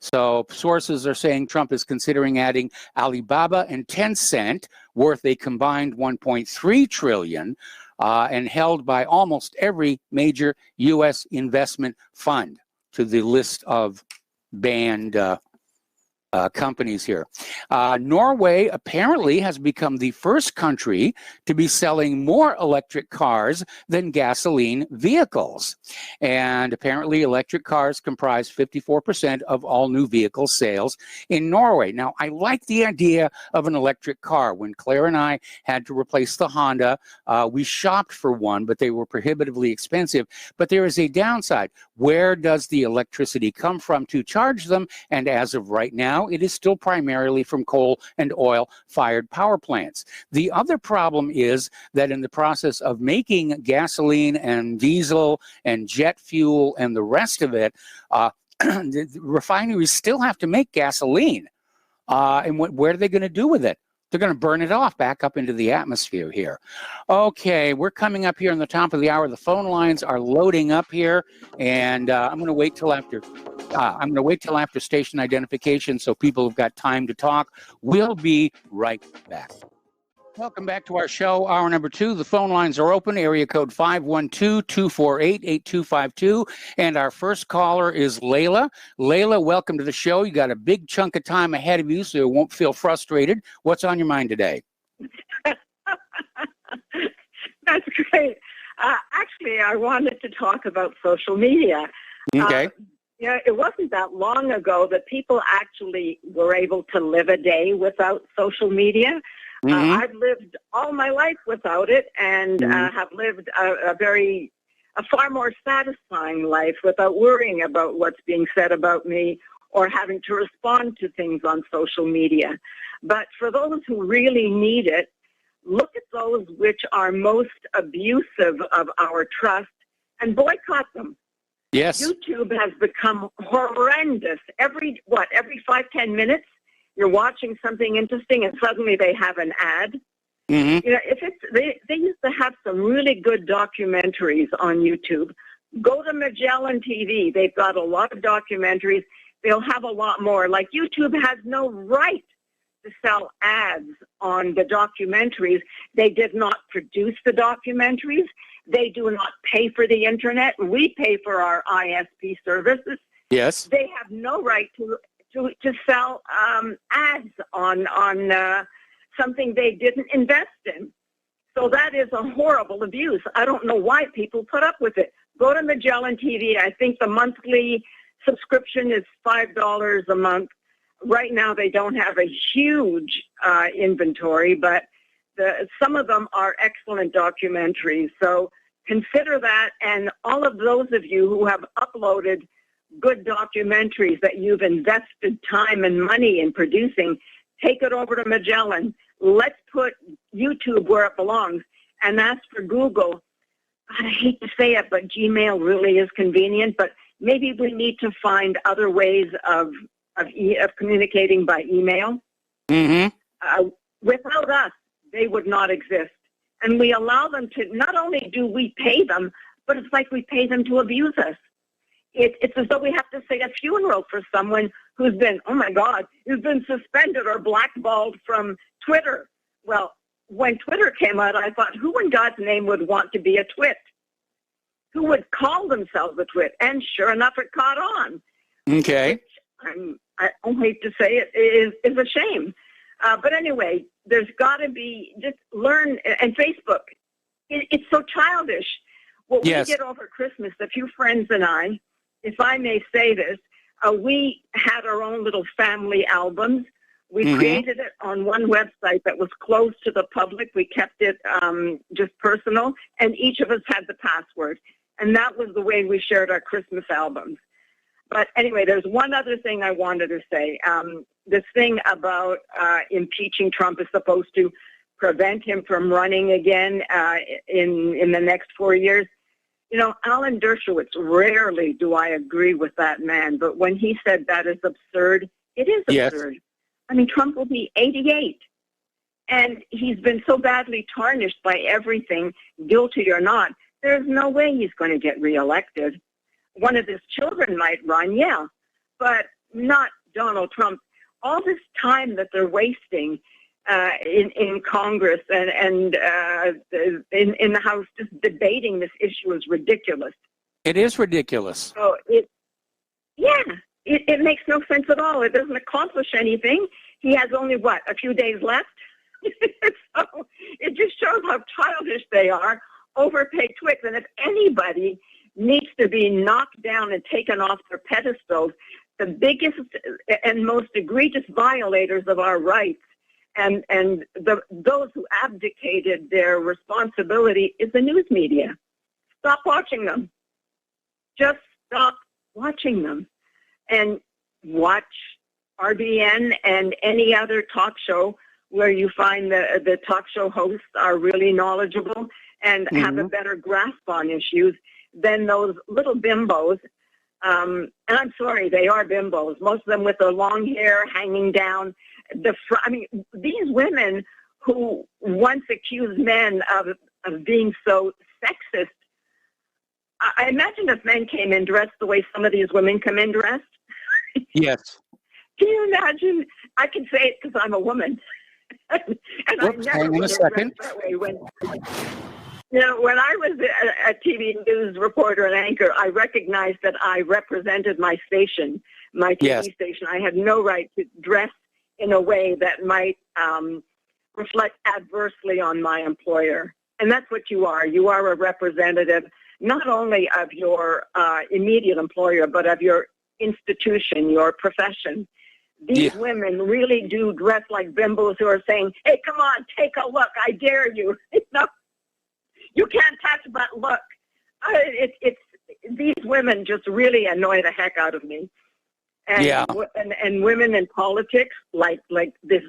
So sources are saying Trump is considering adding Alibaba and Tencent, worth a combined 1.3 trillion, and held by almost every major U.S. investment fund, to the list of banned companies here. Norway apparently has become the first country to be selling more electric cars than gasoline vehicles. And apparently electric cars comprise 54% of all new vehicle sales in Norway. Now, I like the idea of an electric car. When Claire and I had to replace the Honda, we shopped for one, but they were prohibitively expensive. But there is a downside. Where does the electricity come from to charge them? And as of right now, it is still primarily from coal and oil-fired power plants. The other problem is that in the process of making gasoline and diesel and jet fuel and the rest of it, the refineries still have to make gasoline. And what are they going to do with it? They're going to burn it off back up into the atmosphere here. Okay, we're coming up here on the top of the hour. The phone lines are loading up here, and I'm going to wait till after. I'm going to wait till after station identification so people have got time to talk. We'll be right back. Welcome back to our show, hour number 2. The phone lines are open, area code 512-248-8252. And our first caller is Layla. Layla, welcome to the show. You got a big chunk of time ahead of you, so you won't feel frustrated. What's on your mind today?
That's great. Actually, I wanted to talk about social media.
Okay.
It wasn't that long ago that people actually were able to live a day without social media. I've lived all my life without it, and have lived a far more satisfying life without worrying about what's being said about me or having to respond to things on social media. But for those who really need it, look at those which are most abusive of our trust and boycott them.
Yes.
YouTube has become horrendous. Every 5-10 minutes, you're watching something interesting, and suddenly they have an ad.
Mm-hmm.
They used to have some really good documentaries on YouTube. Go to Magellan TV. They've got a lot of documentaries. They'll have a lot more. Like, YouTube has no right to sell ads on the documentaries. They did not produce the documentaries. They do not pay for the internet. We pay for our ISP services.
Yes.
They have no right to sell ads on something they didn't invest in. So that is a horrible abuse. I don't know why people put up with it. Go to Magellan TV. I think the monthly subscription is $5 a month. Right now they don't have a huge inventory, but some of them are excellent documentaries. So consider that, and all of those of you who have uploaded good documentaries that you've invested time and money in producing, take it over to Magellan. Let's put YouTube where it belongs. And as for Google, I hate to say it, but Gmail really is convenient, but maybe we need to find other ways of communicating by email.
Mm-hmm.
Without us, they would not exist. And we allow them to, not only do we pay them, but it's like we pay them to abuse us. It's as though we have to say a funeral for someone who's been, oh my God, who's been suspended or blackballed from Twitter. Well, when Twitter came out, I thought, who in God's name would want to be a twit? Who would call themselves a twit? And sure enough, it caught on.
Okay.
I hate to say it, is a shame. But anyway, there's got to be, just learn, and Facebook, it's so childish. What
Yes.
we did over Christmas, a few friends and I, if I may say this, We had our own little family albums. We created it on one website that was closed to the public. We kept it just personal, and each of us had the password. And that was the way we shared our Christmas albums. But anyway, there's one other thing I wanted to say. This thing about impeaching Trump is supposed to prevent him from running again in the next 4 years. You know, Alan Dershowitz, rarely do I agree with that man, but when he said that is absurd, it is absurd. Yes. I mean, Trump will be 88, and he's been so badly tarnished by everything, guilty or not, there's no way he's going to get reelected. One of his children might run, yeah, but not Donald Trump. All this time that they're wasting in Congress and in the House just debating this issue is ridiculous. It is ridiculous. So it makes no sense at all. It doesn't accomplish anything. He has only, a few days left? So it just shows how childish they are, overpaid twits. And if anybody needs to be knocked down and taken off their pedestals, the biggest and most egregious violators of our rights and those who abdicated their responsibility is the news media. Stop watching them. Just stop watching them. And watch RBN and any other talk show where you find the talk show hosts are really knowledgeable and have a better grasp on issues than those little bimbos. And I'm sorry, they are bimbos. Most of them with their long hair hanging down. These women who once accused men of being so sexist, I imagine if men came in dressed the way some of these women come in dressed. Yes. Can you imagine? I can say it because I'm a woman. And
Oops,
I never
would have dressed
that way. When I was a TV news reporter and anchor, I recognized that I represented my station, my TV station. I had no right to dress in a way that might reflect adversely on my employer. And that's what you are. You are a representative not only of your immediate employer, but of your institution, your profession. These women really do dress like bimbos who are saying, hey, come on, take a look. I dare you. You can't touch but look. These women just really annoy the heck out of me. And women in politics, like this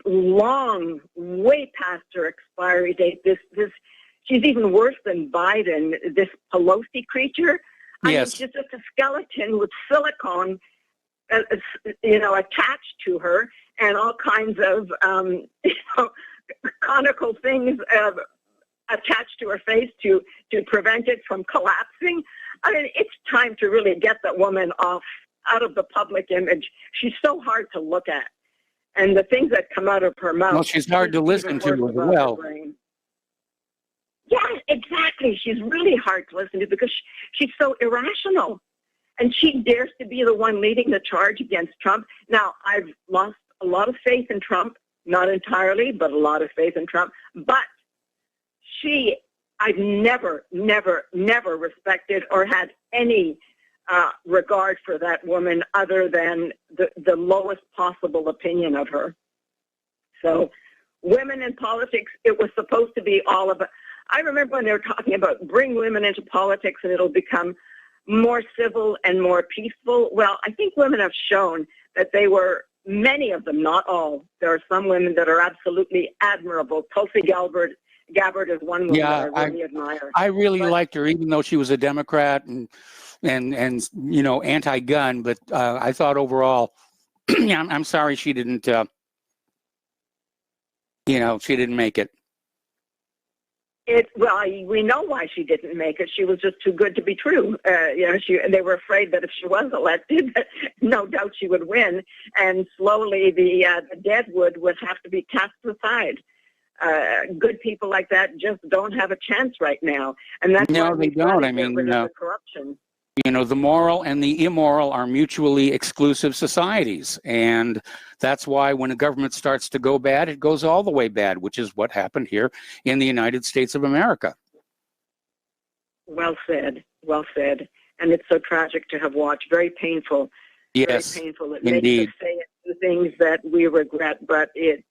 long, way past her expiry date. This she's even worse than Biden. This Pelosi creature. I mean, she's just a skeleton with silicone, attached to her, and all kinds of conical things attached to her face to prevent it from collapsing. I mean, it's time to really get that woman out of the public image. She's so hard to look at. And the things that come out of her mouth. Well, she's hard to listen to as well. Yeah, exactly. She's really hard to listen to because she's so irrational. And she dares to be the one leading the charge against Trump. Now, I've lost a lot of faith in Trump. Not entirely, but a lot of faith in Trump. But I've never respected or had any regard for that woman other than the lowest possible opinion of her. So women in politics, it was supposed to be all about, I remember when they were talking about bring women into politics and it'll become more civil and more peaceful. Well, I think women have shown that they were, many of them, not all. There are some women that are absolutely admirable. Tulsi Gabbard is one woman that I really admire. I really liked her, even though she was a Democrat and anti-gun. But I thought overall, I'm sorry she didn't. She didn't make it. We know why she didn't make it. She was just too good to be true. They were afraid that if she was elected, no doubt she would win, and slowly the deadwood would have to be cast aside. Good people like that just don't have a chance right now, and that's why they don't. I mean, the corruption. The moral and the immoral are mutually exclusive societies. And that's why when a government starts to go bad, it goes all the way bad, which is what happened here in the United States of America. Well said. Well said. and it's so tragic to have watched. Very painful.
Yes,
Very painful. It
indeed.
makes us say the things that we regret, but it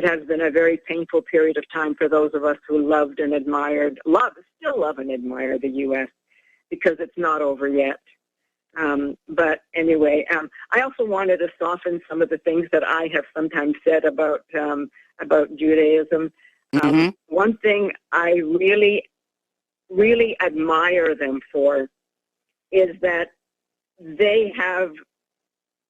has been a very painful period of time for those of us who loved and admired, still love and admire the U.S. because it's not over yet. But anyway, I also wanted to soften some of the things that I have sometimes said about Judaism. One thing I really, really admire them for is that they have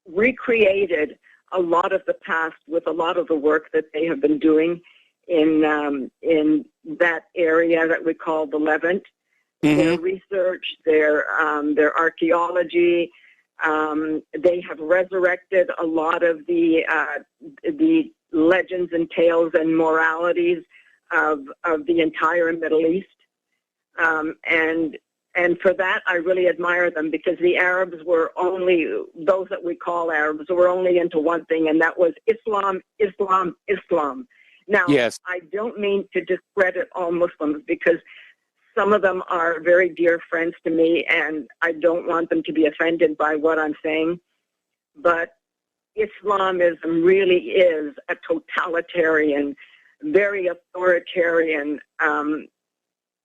recreated a lot of the past with a lot of the work that they have been doing in that area that we call the Levant. Their research, their archaeology, they have resurrected a lot of the legends and tales and moralities of the entire Middle East, and for that I really admire them, because the Arabs were only, those that we call Arabs, were only into one thing, and that was Islam, Islam, Islam. Now,
Yes.
I don't mean to discredit all Muslims, because some of them are very dear friends to me, and I don't want them to be offended by what I'm saying. But Islamism really is a totalitarian, very authoritarian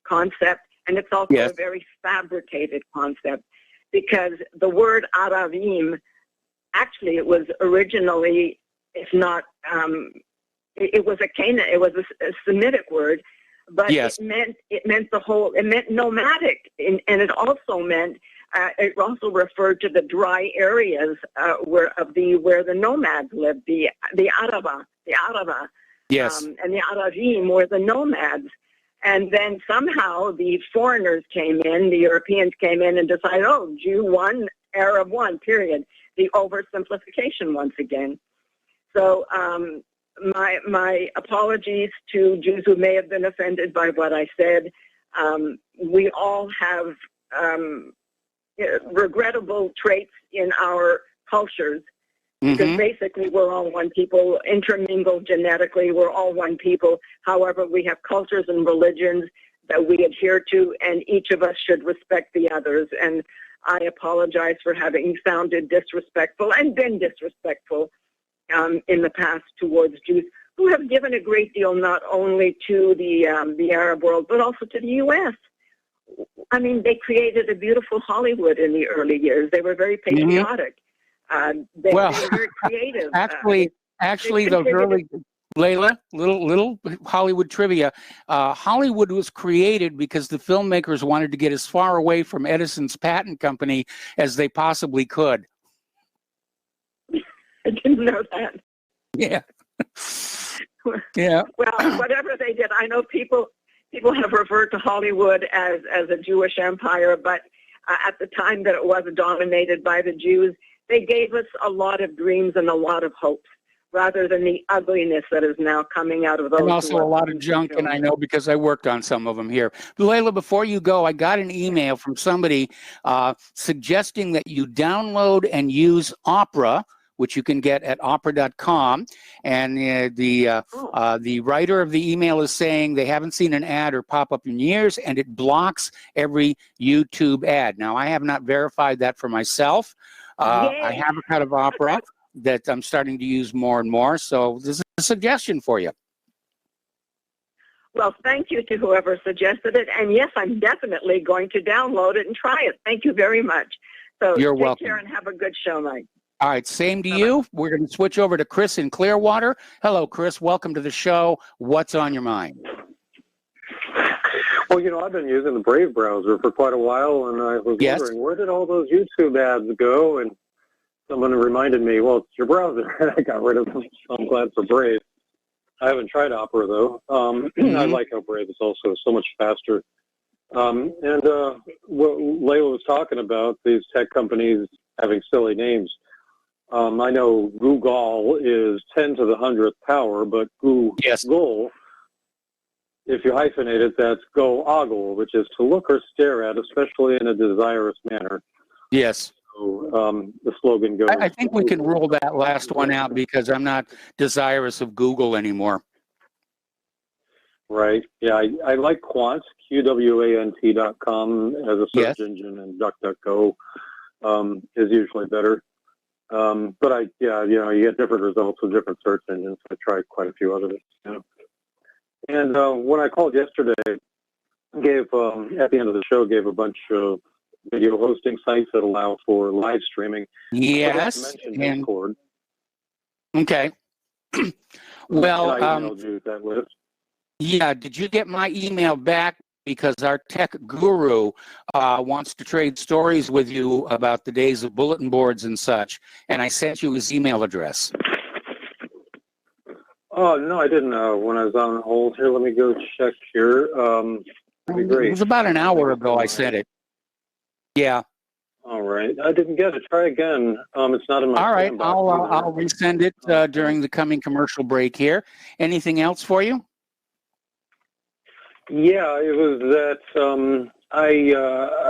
concept, and it's also
Yes.
a very fabricated concept, because the word Aravim, actually it was originally, if not, it was a Semitic word, but
Yes.
it meant nomadic, and it also meant it also referred to the dry areas where the nomads lived, the Araba,
Yes.
and the Aravim were the nomads. And then somehow the foreigners came in, the Europeans came in and decided, oh, Jew one, Arab one, period. The oversimplification once again. So my apologies to Jews who may have been offended by what I said. We all have regrettable traits in our cultures, because basically we're all one people, intermingled genetically, we're all one people. However, we have cultures and religions that we adhere to, and each of us should respect the others. And I apologize for having sounded disrespectful and been disrespectful in the past towards Jews, who have given a great deal not only to the Arab world, but also to the U.S. I mean, they created a beautiful Hollywood in the early years. They were very patriotic. They were very creative.
Actually, those early, Layla, little Hollywood trivia. Hollywood was created because the filmmakers wanted to get as far away from Edison's patent company as they possibly could.
I didn't know that.
Yeah. Yeah.
Well, whatever they did, I know people have referred to Hollywood as a Jewish empire, but at the time that it was dominated by the Jews, they gave us a lot of dreams and a lot of hopes, rather than the ugliness that is now coming out of those.
And also a lot of junk, and I know because I worked on some of them here. Layla, before you go, I got an email from somebody suggesting that you download and use Opera, which you can get at opera.com. And the writer of the email is saying they haven't seen an ad or pop up in years, and it blocks every YouTube ad. Now, I have not verified that for myself. I have a cut of Opera that I'm starting to use more and more. So this is a suggestion for you.
Well, thank you to whoever suggested it. And yes, I'm definitely going to download it and try it. Thank you very much. So
You're
take
welcome.
care and have a good show, Mike.
All right, same to you. We're going to switch over to Chris in Clearwater. Hello, Chris. Welcome to the show. What's on your mind?
Well, I've been using the Brave browser for quite a while, and I was wondering, where did all those YouTube ads go? And someone reminded me, well, it's your browser. I got rid of them, so I'm glad for Brave. I haven't tried Opera, though. I like how Brave is also so much faster. And what Layla was talking about, these tech companies having silly names. I know Google is 10 to the 100th power, but Google, if you hyphenate it, that's go ogle, which is to look or stare at, especially in a desirous manner.
Yes.
So the slogan goes.
I think we can rule that last one out because I'm not desirous of Google anymore.
Right. Yeah, I like Quant, QWANT.com as a search
Yes.
engine, and DuckDuckGo is usually better. But you get different results with different search engines. I tried quite a few others. And when I called yesterday, gave at the end of the show, gave a bunch of video hosting sites that allow for live streaming.
Yes.
I mentioned Discord.
Okay. Well,
and I emailed you that list.
Yeah, did you get my email back? Because our tech guru wants to trade stories with you about the days of bulletin boards and such, and I sent you his email address.
Oh, no, I didn't know when I was on hold. Here, let me go check here. That'd be great.
It was about an hour ago I sent it. Yeah.
All right. I didn't get it. Try again. It's not in my
All right.
box
I'll resend it during the coming commercial break here. Anything else for you?
Yeah, it was that I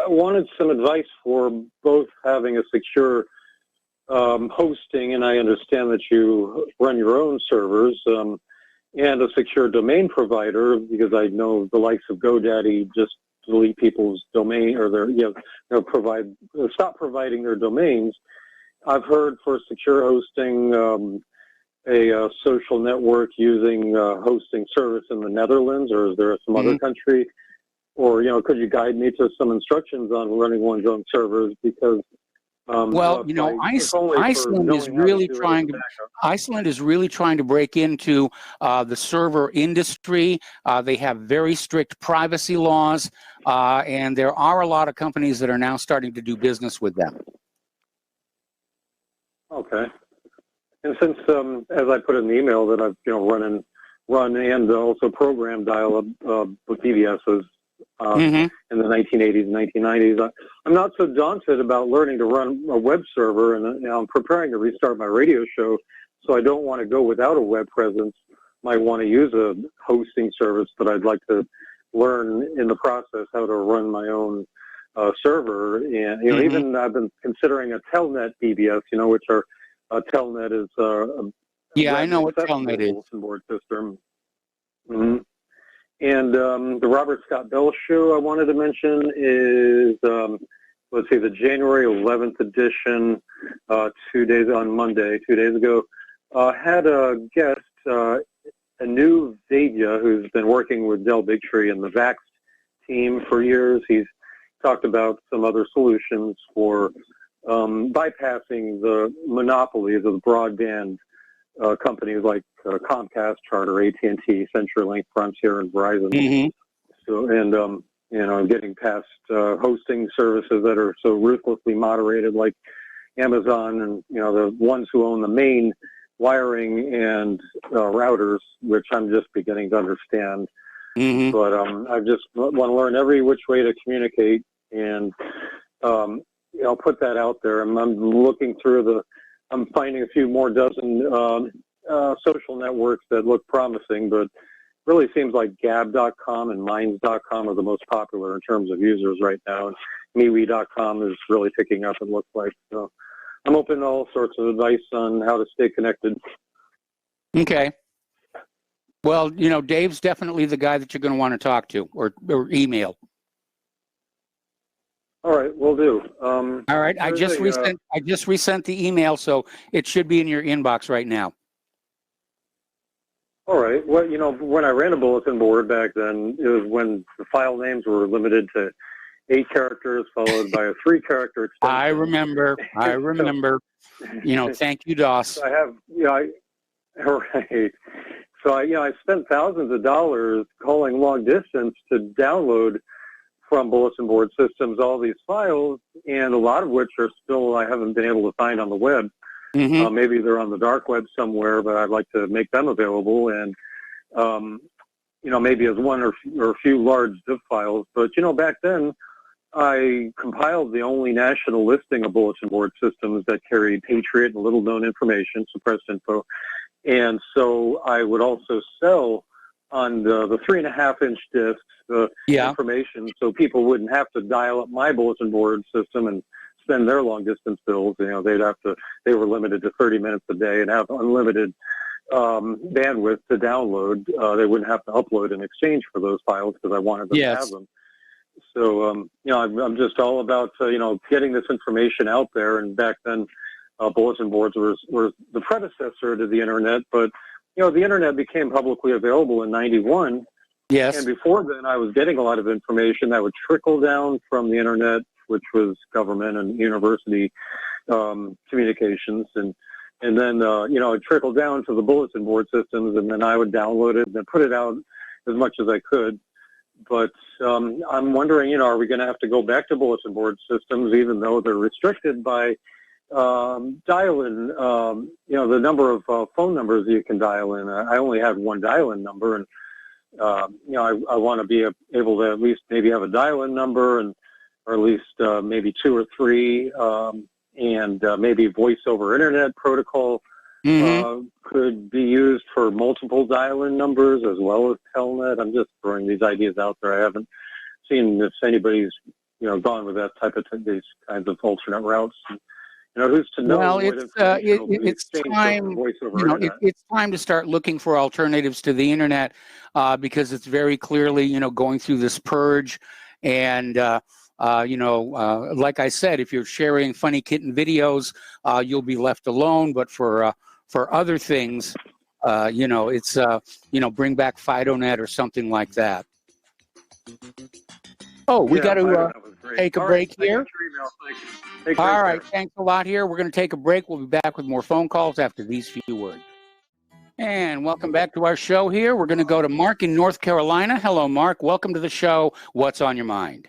wanted some advice for both having a secure hosting, and I understand that you run your own servers, and a secure domain provider, because I know the likes of GoDaddy just delete people's domain, or stop providing their domains. I've heard for secure hosting, a social network using hosting service in the Netherlands, or is there some other country? Or, could you guide me to some instructions on running one's own servers? Because Iceland is really
trying to break into the server industry. They have very strict privacy laws, and there are a lot of companies that are now starting to do business with them.
Okay. And since, as I put in the email, that I've run and also programmed dial-up with BBSs in the 1980s and 1990s, I'm not so daunted about learning to run a web server, and I'm preparing to restart my radio show, so I don't want to go without a web presence. Might want to use a hosting service, but I'd like to learn in the process how to run my own server. And even I've been considering a Telnet BBS, which are Telnet is
I know what Telnet is.
Bulletin board system. And the Robert Scott Bell show I wanted to mention is the January 11th edition. 2 days ago, had a guest, Anu Vaidya, who's been working with Dell Bigtree and the VAX team for years. He's talked about some other solutions for bypassing the monopolies of broadband companies like Comcast, Charter, AT&T, CenturyLink, Frontier, and Verizon. So, and getting past hosting services that are so ruthlessly moderated, like Amazon, and the ones who own the main wiring and routers, which I'm just beginning to understand. But I just want to learn every which way to communicate, and I'll put that out there. I'm looking through I'm finding a few more dozen social networks that look promising, but really seems like Gab.com and Minds.com are the most popular in terms of users right now. And MeWe.com is really picking up, it looks like. So I'm open to all sorts of advice on how to stay connected.
Okay. Well, Dave's definitely the guy that you're going to want to talk to or email.
All right, will do.
All right, I just resent the email, so it should be in your inbox right now.
All right. Well, when I ran a bulletin board back then, it was when the file names were limited to 8 characters, followed by a 3-character extension.
I remember. Thank you, DOS.
So right. So I spent thousands of dollars calling long distance to download from bulletin board systems all these files, and a lot of which are still I haven't been able to find on the web. Maybe they're on the dark web somewhere, but I'd like to make them available, and maybe as one or a few large zip files. But back then, I compiled the only national listing of bulletin board systems that carried Patriot and little-known information, suppressed info, and so I would also sell on the 3.5-inch discs the information, so people wouldn't have to dial up my bulletin board system and spend their long distance bills. They were limited to 30 minutes a day and have unlimited bandwidth to download. They wouldn't have to upload in exchange for those files because I wanted them to have them. So, I'm just all about, getting this information out there. And back then, bulletin boards were the predecessor to the internet. But, the internet became publicly available in 91.
Yes.
And before then, I was getting a lot of information that would trickle down from the internet, which was government and university communications. And then, it trickled down to the bulletin board systems, and then I would download it and then put it out as much as I could. But I'm wondering, are we going to have to go back to bulletin board systems, even though they're restricted by dial-in, the number of phone numbers you can dial in. I only had one dial-in number, and, I want to be able to at least maybe have a dial-in number, or at least maybe 2 or 3, and maybe voice over internet protocol could be used for multiple dial-in numbers as well as telnet. I'm just throwing these ideas out there. I haven't seen if anybody's gone with that type of these kinds of alternate routes. Who's to know?
Well, it's time. It's time to start looking for alternatives to the internet because it's very clearly going through this purge, and like I said, if you're sharing funny kitten videos, you'll be left alone. But for other things, it's bring back FidoNet or something like that. Oh, we got to take a break here. All right, thanks a lot here. We're going to take a break. We'll be back with more phone calls after these few words. And welcome back to our show here. We're going to go to Mark in North Carolina. Hello, Mark. Welcome to the show. What's on your mind?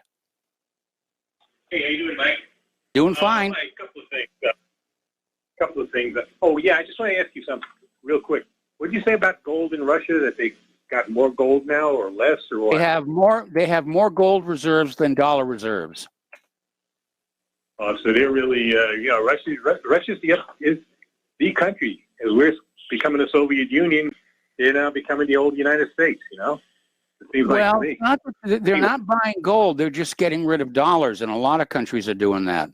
Hey, how you doing, Mike?
Doing fine.
A couple of things. Oh, yeah, I just want to ask you something real quick. What did you say about gold in Russia, that they got more gold now or less, or what?
They have more gold reserves than dollar reserves.
So they're really, Russia's is the country. As we're becoming the Soviet Union, they're now becoming the old United States, It seems like to me.
They're not buying gold. They're just getting rid of dollars, and a lot of countries are doing that.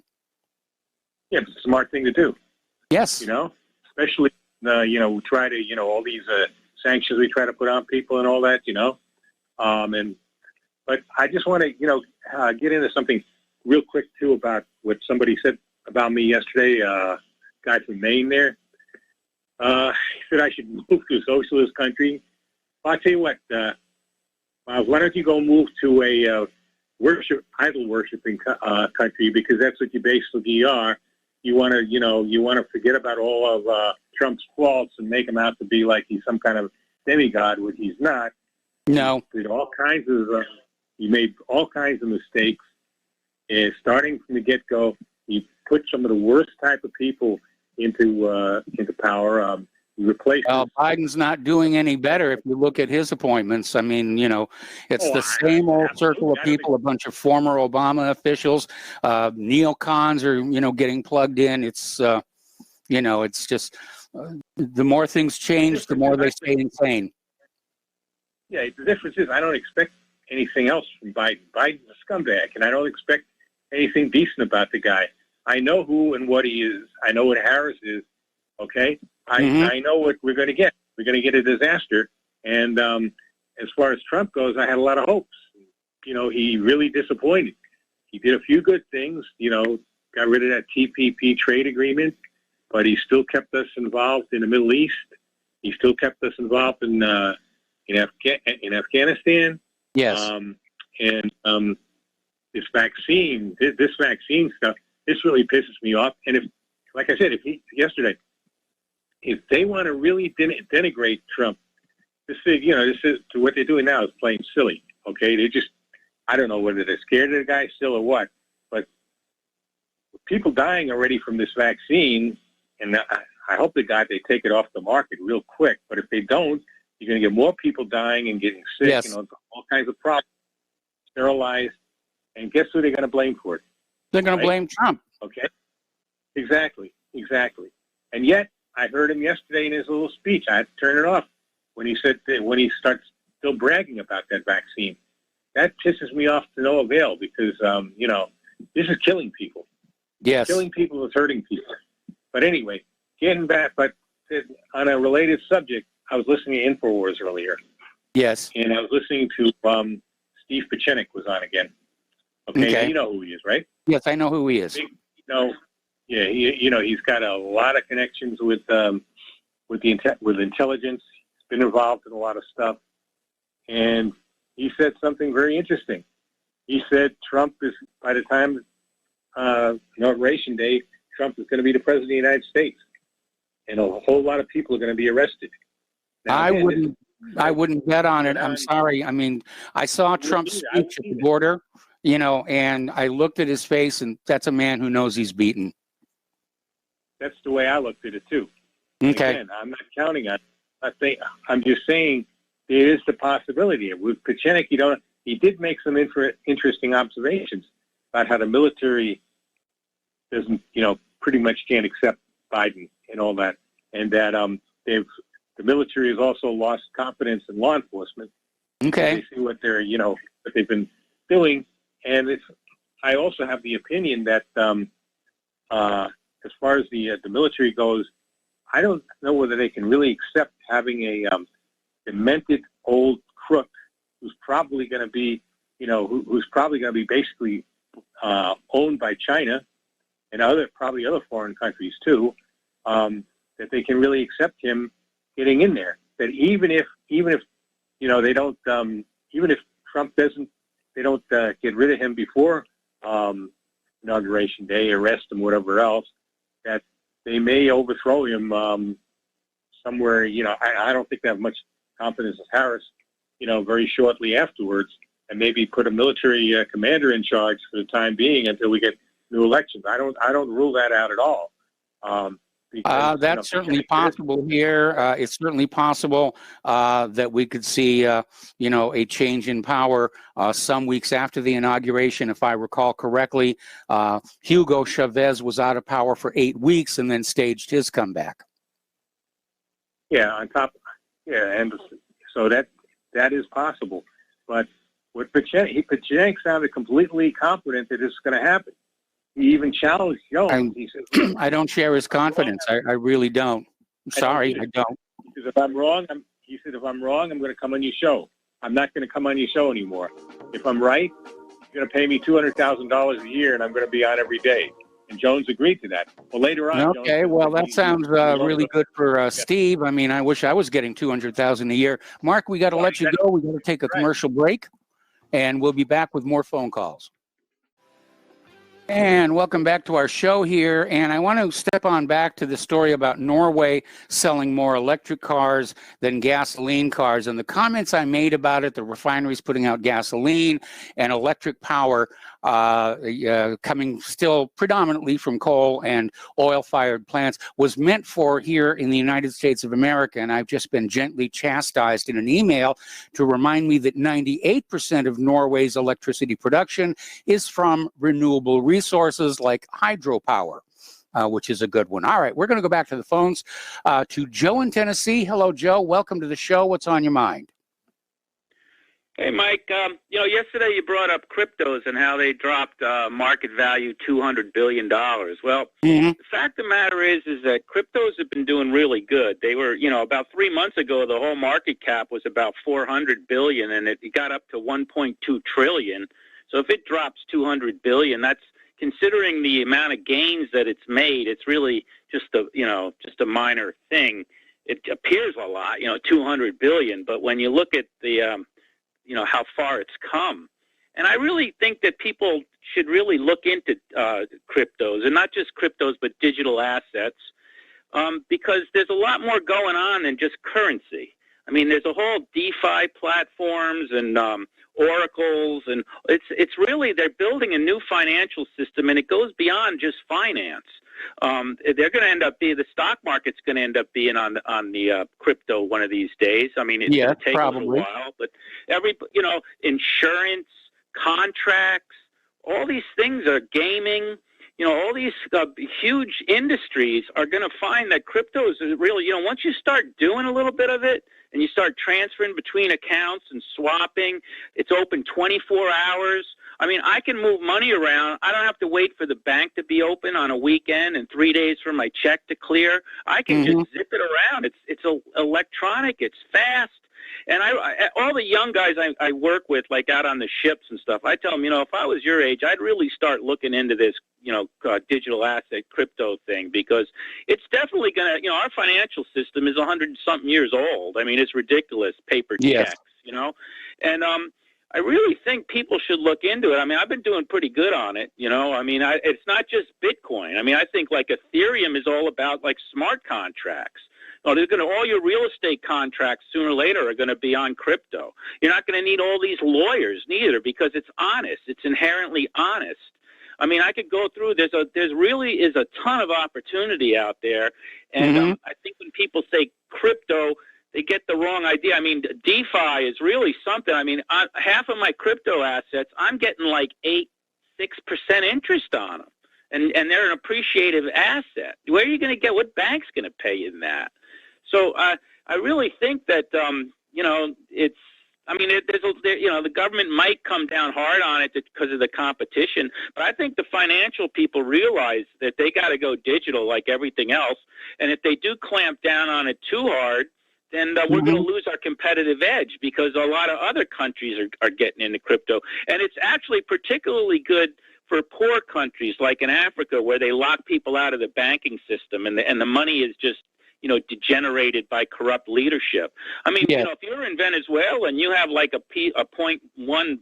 Yeah, it's a smart thing to do.
Yes.
Especially, we try to, all these sanctions we try to put on people and all that, but I just want to, get into something real quick, too, about what somebody said about me yesterday, guy from Maine there. He said I should move to a socialist country. Well, I'll tell you what, Miles, why don't you go move to a idol worshiping country, because that's what you basically are. You want to forget about all of Trump's faults and make him out to be like he's some kind of demigod, which he's not.
No.
He made all kinds of mistakes. And starting from the get-go, he put some of the worst type of people into power.
Biden's not doing any better if you look at his appointments. I mean, it's the same old circle of people, a bunch of former Obama officials, neocons are, getting plugged in. It's, it's just the more things change, the more they stay insane.
Yeah, the difference is I don't expect anything else from Biden. Biden's a scumbag, and I don't expect anything decent about the guy. I know who and what he is. I know what Harris is, okay? I know what we're going to get. We're going to get a disaster. And as far as Trump goes, I had a lot of hopes. He really disappointed. He did a few good things, got rid of that TPP trade agreement, but he still kept us involved in the Middle East. He still kept us involved in Afghanistan.
Yes.
This vaccine stuff, this really pisses me off. And like I said, if they want to really denigrate Trump, this is what they're doing now is plain silly. Okay, I don't know whether they're scared of the guy still or what, but people dying already from this vaccine, and I hope to God they take it off the market real quick. But if they don't, you're going to get more people dying and getting sick,
yes.
All kinds of problems, sterilized, and guess who they're going to blame for it?
They're going to blame Trump.
Okay, exactly. And yet, I heard him yesterday in his little speech. I had to turn it off when he starts still bragging about that vaccine. That pisses me off to no avail because, this is killing people.
Yes.
Killing people is hurting people. But anyway, getting back, but on a related subject, I was listening to InfoWars earlier.
Yes.
And I was listening to Steve Pieczenik was on again. Okay. You know who he is, right?
Yes, I know who he is.
He's got a lot of connections with intelligence. He's been involved in a lot of stuff. And he said something very interesting. He said Trump is, by the time Inauguration Day, Trump is going to be the president of the United States. And a whole lot of people are going to be arrested. Now,
I wouldn't bet on it. I'm sorry. I mean, I saw Trump's speech at the border, and I looked at his face, and that's a man who knows he's beaten.
That's the way I looked at it, too.
Okay.
Again, I'm not counting on it. I'm just saying there is the possibility. With Pieczenik, he did make some interesting observations about how the military doesn't, pretty much can't accept Biden and all that, and that the military has also lost confidence in law enforcement.
Okay.
They see what they're, what they've been doing, and I also have the opinion that as far as the military goes, I don't know whether they can really accept having a demented old crook who's probably going to be, who's probably going to be basically owned by China and probably other foreign countries too, that they can really accept him getting in there. That even if they don't, even if Trump they don't get rid of him before Inauguration Day, arrest him, whatever else, that they may overthrow him somewhere. I don't think they have much confidence in Harris. Very shortly afterwards, and maybe put a military commander in charge for the time being until we get new elections. I don't rule that out at all.
That's certainly possible here. It's certainly possible that we could see, a change in power some weeks after the inauguration. If I recall correctly, Hugo Chavez was out of power for 8 weeks and then staged his comeback.
Yeah, and so that is possible. But with Pieczenik sounded completely confident that this is going to happen. He even challenged Jones. He said,
I don't share his confidence. I really don't. I'm sorry, I don't.
He said, if I'm wrong, I'm going to come on your show. I'm not going to come on your show anymore. If I'm right, you're going to pay me $200,000 a year, and I'm going to be on every day. And Jones agreed to that. Well, later on.
Okay, well, that sounds really good for Steve. I mean, I wish I was getting $200,000 a year. Mark, we got to let you go. We got to take a commercial break, and we'll be back with more phone calls. And welcome back to our show here. And I want to step on back to the story about Norway selling more electric cars than gasoline cars. And the comments I made about it, the refineries putting out gasoline and electric power coming still predominantly from coal and oil-fired plants, was meant for here in the United States of America. And I've just been gently chastised in an email to remind me that 98% of Norway's electricity production is from renewable resources like hydropower, which is a good one. All right, we're going to go back to the phones to Joe in Tennessee. Hello, Joe. Welcome to the show. What's on your mind?
Hey, Mike. Yesterday you brought up cryptos and how they dropped market value $200 billion. Well, The fact of the matter is that cryptos have been doing really good. They were, about 3 months ago, the whole market cap was about $400 billion, and it got up to $1.2 trillion. So if it drops $200 billion, that's, considering the amount of gains that it's made, it's really just a minor thing. It appears a lot, $200 billion, but when you look at the how far it's come. And I really think that people should really look into cryptos, and not just cryptos, but digital assets, because there's a lot more going on than just currency. I mean, there's a whole DeFi platforms and oracles, and it's really, they're building a new financial system, and it goes beyond just finance. They're going to end up the stock market's going to end up being on the crypto one of these days. I mean, it's going to take a little while, but insurance, contracts, all these things are gaming. All these huge industries are going to find that cryptos is really, once you start doing a little bit of it and you start transferring between accounts and swapping, it's open 24 hours. I mean, I can move money around. I don't have to wait for the bank to be open on a weekend and 3 days for my check to clear. I can just zip it around. It's electronic. It's fast. And all the young guys I work with, like out on the ships and stuff, I tell them, you know, if I was your age, I'd really start looking into this, you know, digital asset crypto thing, because it's definitely going to, you know, our financial system is 100-something years old. I mean, it's ridiculous, paper checks, you know. And I really think people should look into it. I mean, I've been doing pretty good on it, you know. I mean, it's not just Bitcoin. I mean, I think like Ethereum is all about like smart contracts. No, all your real estate contracts sooner or later are going to be on crypto. You're not going to need all these lawyers neither, because it's honest. It's inherently honest. I mean, I could go through. There's really is a ton of opportunity out there, and I think when people say crypto, they get the wrong idea. I mean, DeFi is really something. I mean, half of my crypto assets, I'm getting like 6% interest on them, and they're an appreciative asset. Where are you going to get? What bank's going to pay you that? So I really think that you know, it's. I mean, you know, the government might come down hard on it because of the competition, but I think the financial people realize that they got to go digital like everything else, and if they do clamp down on it too hard, then we're going to lose our competitive edge, because a lot of other countries are getting into crypto, and it's actually particularly good for poor countries like in Africa, where they lock people out of the banking system, and the money is just, you know, degenerated by corrupt leadership. I mean, you know, if you're in Venezuela and you have like a 0.1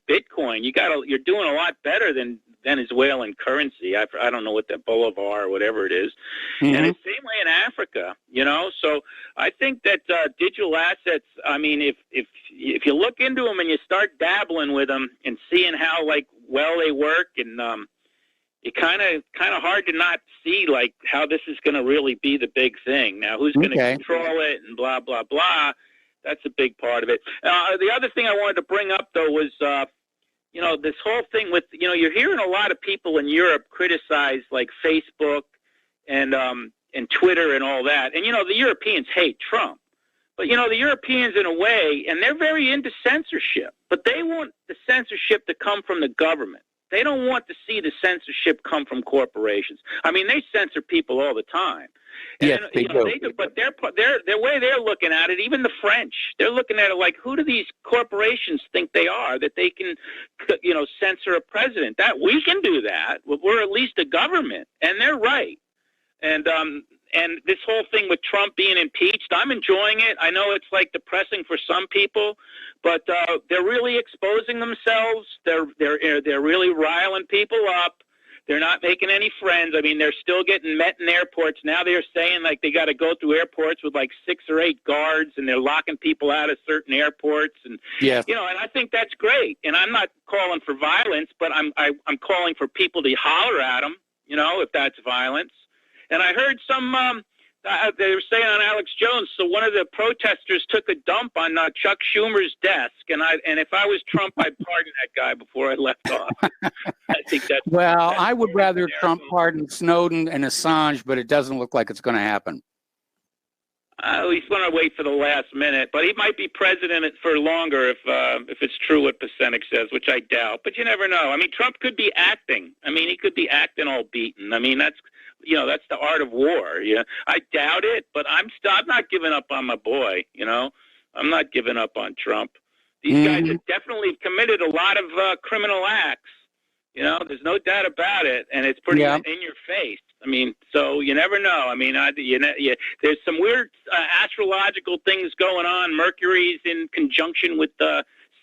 Bitcoin, you're doing a lot better than Venezuelan currency. I don't know what that bolivar or whatever it is. And it's the same way in Africa, you know. So I think that digital assets, I mean, if you look into them and you start dabbling with them and seeing how like well they work, and it's kind of hard to not see like how this is going to really be the big thing. Now, who's going to control it and blah, blah, blah. That's a big part of it. The other thing I wanted to bring up, though, was, you know, this whole thing with, you know, you're hearing a lot of people in Europe criticize like Facebook and Twitter and all that. And, you know, the Europeans hate Trump. But, you know, the Europeans, in a way, and they're very into censorship, but they want the censorship to come from the government. They don't want to see the censorship come from corporations. I mean, they censor people all the time.
Yes, they do.
But their way they're looking at it, even the French, they're looking at it like, who do these corporations think they are that they can, you know, censor a president? That we can do that. We're at least a government, and they're right. And this whole thing with Trump being impeached, I'm enjoying it. I know it's like depressing for some people, but they're really exposing themselves. They're really riling people up. They're not making any friends. I mean, they're still getting met in airports. Now they're saying like they got to go through airports with like 6 or 8 guards, and they're locking people out of certain airports. And you know, and I think that's great. And I'm not calling for violence, but I'm calling for people to holler at them, you know, if that's violence. And I heard some, they were saying on Alex Jones, so one of the protesters took a dump on Chuck Schumer's desk. And if I was Trump, I'd pardon that guy before I left off. I think that's...
Well, I would rather Trump pardon Snowden and Assange, but it doesn't look like it's going to happen.
He's going to wait for the last minute, but he might be president for longer if it's true what Pasenik says, which I doubt. But you never know. I mean, Trump could be acting. I mean, he could be acting all beaten. I mean, that's the art of war. Yeah, I doubt it, but I'm not giving up on my boy. You know, I'm not giving up on Trump. These guys have definitely committed a lot of criminal acts. You know, there's no doubt about it, and it's pretty in your face. I mean, so you never know. I mean, there's some weird astrological things going on. Mercury's in conjunction with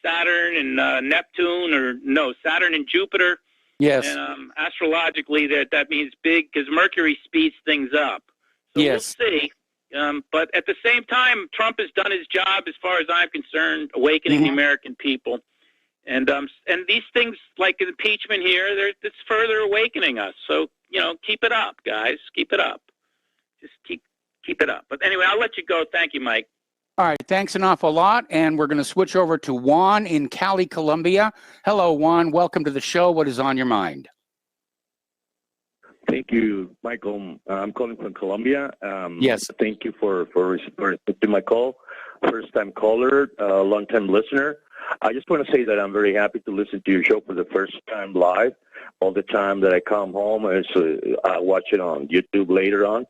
Saturn and Neptune, or no, Saturn and Jupiter.
Yes.
And astrologically, that means big, because Mercury speeds things up. So we'll see. But at the same time, Trump has done his job, as far as I'm concerned, awakening the American people. And these things like impeachment here, it's further awakening us. So, you know, keep it up, guys. Keep it up. Just keep it up. But anyway, I'll let you go. Thank you, Mike.
All right. Thanks an awful lot. And we're going to switch over to Juan in Cali, Colombia. Hello, Juan. Welcome to the show. What is on your mind?
Thank you, Michael. I'm calling from Colombia.
Yes.
Thank you for accepting my call. First-time caller, long-time listener. I just want to say that I'm very happy to listen to your show for the first time live. All the time that I come home, I watch it on YouTube later on.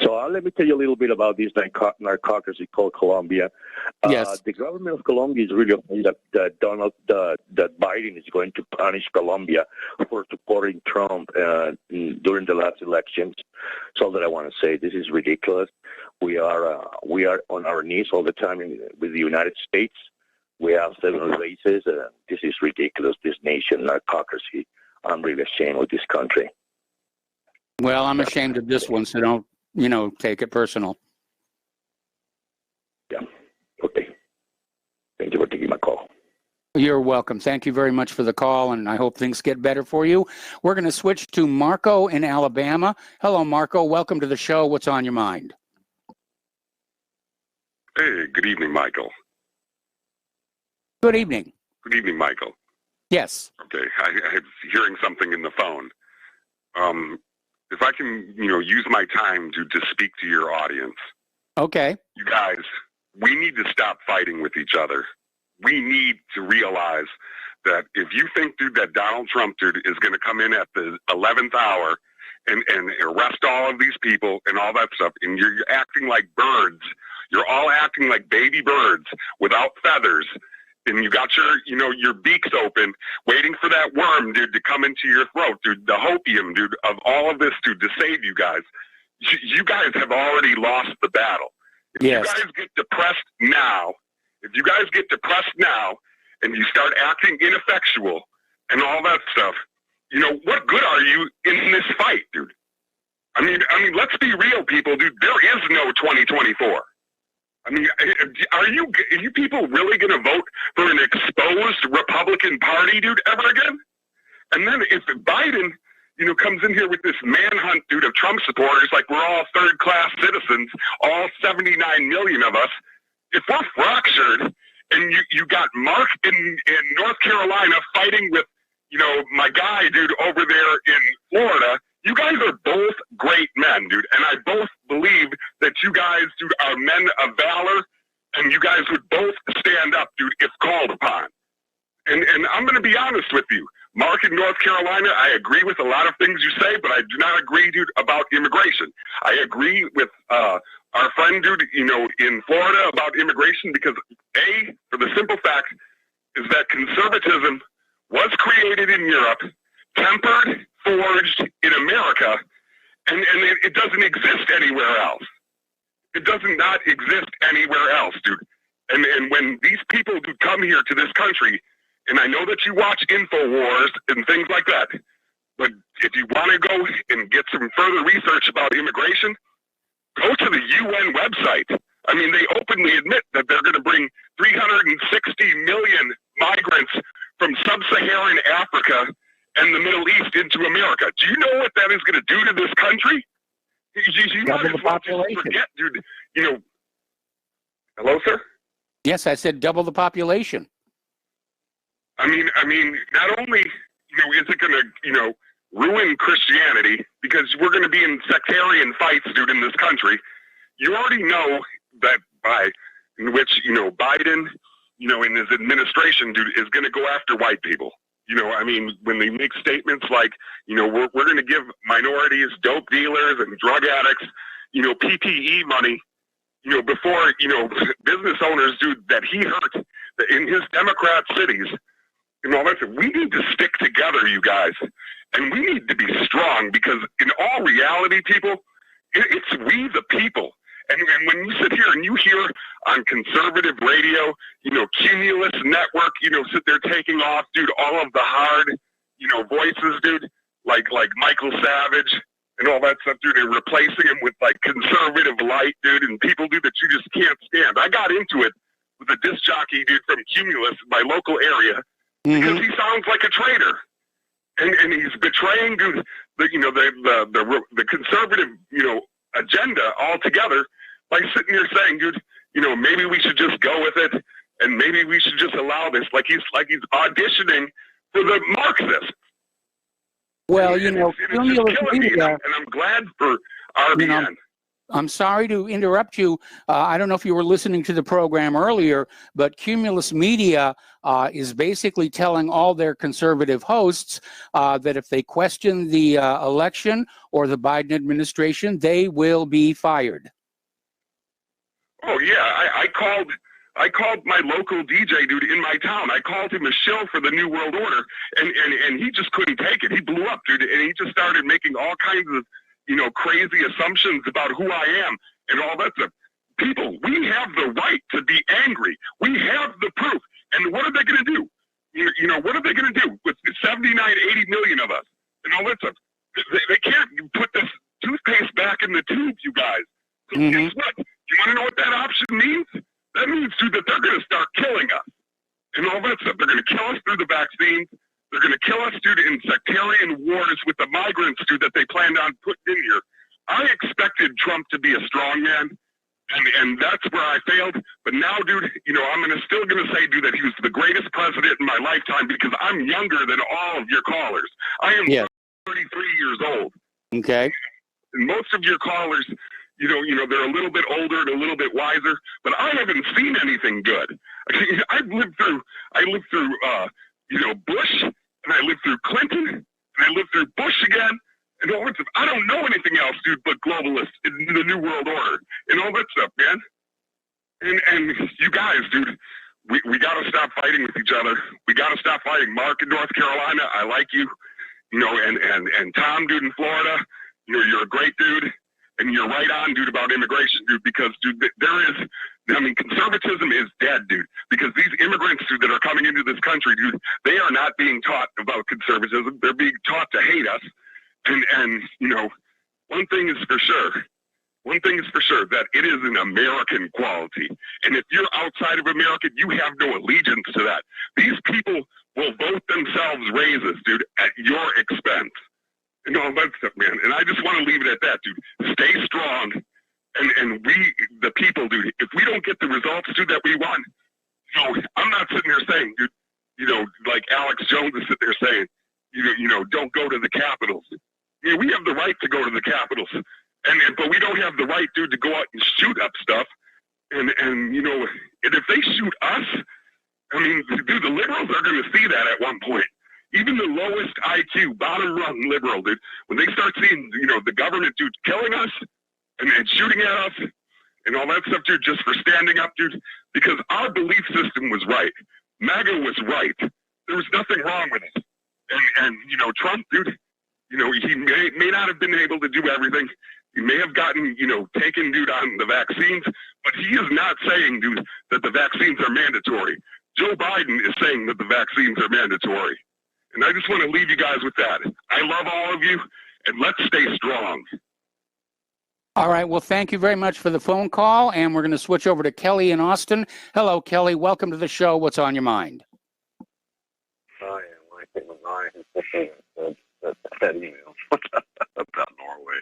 So let me tell you a little bit about this narcocracy called Colombia.
Yes.
The government of Colombia is really afraid that Biden is going to punish Colombia for supporting Trump during the last elections. So that I want to say this is ridiculous. We are on our knees all the time with the United States. We have 7 races. This is ridiculous. This nation narcocracy. I'm really ashamed of this country.
Well, I'm ashamed of this one, so don't, take it personal.
Yeah. Okay. Thank you for taking my call.
You're welcome. Thank you very much for the call, and I hope things get better for you. We're going to switch to Marco in Alabama. Hello, Marco. Welcome to the show. What's on your mind?
Hey, good evening, Michael.
Good evening.
Good evening, Michael.
Yes.
Okay, I was hearing something in the phone. If I can, use my time to speak to your audience.
Okay.
You guys, we need to stop fighting with each other. We need to realize that if you think, dude, that Donald Trump, dude, is going to come in at the 11th hour and arrest all of these people and all that stuff, and you're acting like birds, you're all acting like baby birds without feathers, and you got your beaks open, waiting for that worm, dude, to come into your throat, dude, the hopium, dude, of all of this, dude, to save you guys. You guys have already lost the battle. If you guys get depressed now, and you start acting ineffectual and all that stuff, what good are you in this fight, dude? I mean, let's be real, people, dude. There is no 2024. I mean, are you people really going to vote for an exposed Republican Party, dude, ever again? And then if Biden, comes in here with this manhunt, dude, of Trump supporters, like we're all third-class citizens, all 79 million of us, if we're fractured and you got Mark in North Carolina fighting with, my guy, dude, over there in Florida, you guys are both great men, dude, and I both believe that you guys, dude, are men of valor, and you guys would both stand up, dude, if called upon. And I'm going to be honest with you. Mark in North Carolina, I agree with a lot of things you say, but I do not agree, dude, about immigration. I agree with our friend, dude, in Florida about immigration because, for the simple fact is that conservatism was created in Europe, tempered, forged in America, and it doesn't exist anywhere else. It does not exist anywhere else, dude. And when these people who come here to this country, and I know that you watch InfoWars and things like that, but if you want to go and get some further research about immigration, go to the UN website. I mean, they openly admit that they're going to bring 360 million migrants from sub-Saharan Africa and the Middle East into America. Do you know what that is going to do to this country? You
double the population.
Forget, dude, Hello, sir?
Yes, I said double the population.
I mean, not only, is it going to, ruin Christianity because we're going to be in sectarian fights, dude, in this country. You already know that in which, Biden, in his administration, dude, is going to go after white people. When they make statements like, we're going to give minorities, dope dealers, and drug addicts, PPE money, before, business owners, dude, that he hurt in his Democrat cities and all that. We need to stick together, you guys, and we need to be strong because in all reality, people, it's we the people. And when you sit here and you hear on conservative radio, Cumulus Network, sit there taking off, dude, all of the hard, voices, dude, like Michael Savage and all that stuff, dude, and replacing him with like conservative light, dude, and people, dude, that you just can't stand. I got into it with a disc jockey, dude, from Cumulus, my local area, because he sounds like a traitor, and he's betraying, dude, the conservative, agenda altogether by sitting here saying, dude, maybe we should just go with it, and maybe we should just allow this, like he's auditioning for the Marxists.
Well,
it's just killing me, and I'm glad for RBN.
I'm sorry to interrupt you. I don't know if you were listening to the program earlier, but Cumulus Media is basically telling all their conservative hosts that if they question the election or the Biden administration, they will be fired.
Oh yeah, I called my local DJ dude in my town. I called him a shill for the New World Order, and he just couldn't take it. He blew up, dude, and he just started making all kinds of, crazy assumptions about who I am and all that stuff. People, we have the right to be angry. We have the proof. And what are they going to do? What are they going to do with 79, 80 million of us and all that stuff? They can't put this toothpaste back in the tube, you guys. So guess what? You want to know what that option means? That means, dude, that they're going to start killing us and all that stuff. They're going to kill us through the vaccines. They're going to kill us, dude, in sectarian wars with the migrants, dude, that they planned on putting in here. I expected Trump to be a strong man, and that's where I failed. But now, dude, I'm still going to say, dude, that he was the greatest president in my lifetime because I'm younger than all of your callers. I am 33 years old.
Okay.
And most of your callers, they're a little bit older and a little bit wiser, but I haven't seen anything good. I lived through Bush, and I lived through Clinton, and I lived through Bush again, and all that stuff. I don't know anything else, dude, but globalists in the New World Order and all that stuff, man. And you guys, dude, we got to stop fighting with each other. We got to stop fighting. Mark in North Carolina, I like you, and Tom, dude, in Florida, you're a great dude. And you're right on, dude, about immigration, dude, because, dude, conservatism is dead, dude, because these immigrants, dude, that are coming into this country, dude, they are not being taught about conservatism. They're being taught to hate us. And one thing is for sure, that it is an American quality. And if you're outside of America, you have no allegiance to that. These people will vote themselves raises, dude, at your expense. And all that stuff, man. And I just want to leave it at that, dude. Stay strong. And we, the people, dude, if we don't get the results, dude, that we want, I'm not sitting there saying, dude, like Alex Jones is sitting there saying, don't go to the Capitals. We have the right to go to the Capitals. But we don't have the right, dude, to go out and shoot up stuff. And if they shoot us, dude, the liberals are going to see that at one point. Even the lowest IQ, bottom rung liberal, dude, when they start seeing, the government, dude, killing us and shooting at us and all that stuff, dude, just for standing up, dude, because our belief system was right. MAGA was right. There was nothing wrong with it. And Trump, dude, he may not have been able to do everything. He may have gotten, taken, dude, on the vaccines, but he is not saying, dude, that the vaccines are mandatory. Joe Biden is saying that the vaccines are mandatory. And I just want to leave you guys with that. I love all of you, and let's stay strong.
All right. Well, thank you very much for the phone call, and we're going to switch over to Kelly in Austin. Hello, Kelly. Welcome to the show. What's on your mind?
Hi, my thing was that email about Norway.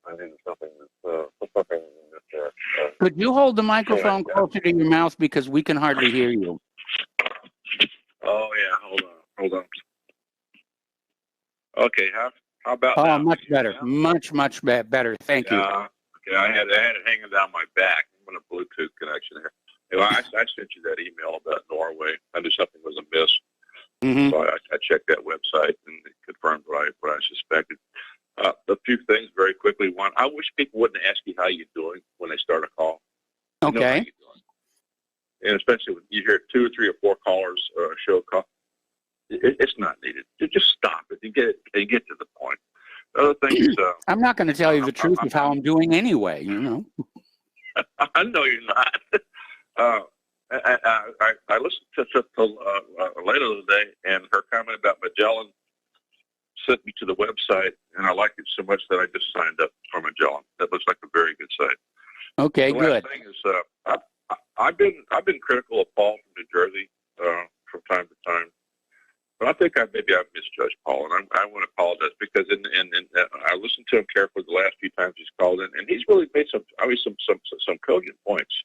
I think something in this.
Could you hold the microphone closer to your mouth because we can hardly hear you?
Oh yeah, hold on. Okay, how about
now?
Now?
Much better, much better. Thank you.
Okay, I had it hanging down my back. I'm on a Bluetooth connection here. Anyway, I sent you that email about Norway. I knew something was amiss, so I checked that website and it confirmed what I suspected. A few things very quickly. One, I wish people wouldn't ask you how you're doing when they start a call.
Okay.
You know how you're doing. And especially when you hear 2 or 3 or 4 callers show a call, it's not needed. Just stop it and get to the point. The other thing is,
I'm not going to tell you the truth of how I'm doing anyway.
I know you're not. I listened to Layla today, and her comment about Magellan sent me to the website, and I liked it so much that I just signed up for Magellan. That looks like a very good site.
Okay,
the
good.
Last thing is, I've been critical of Paul from New Jersey from time to time, but I think I've misjudged Paul, and I want to apologize because I listened to him carefully the last few times he's called in, and he's really made some cogent points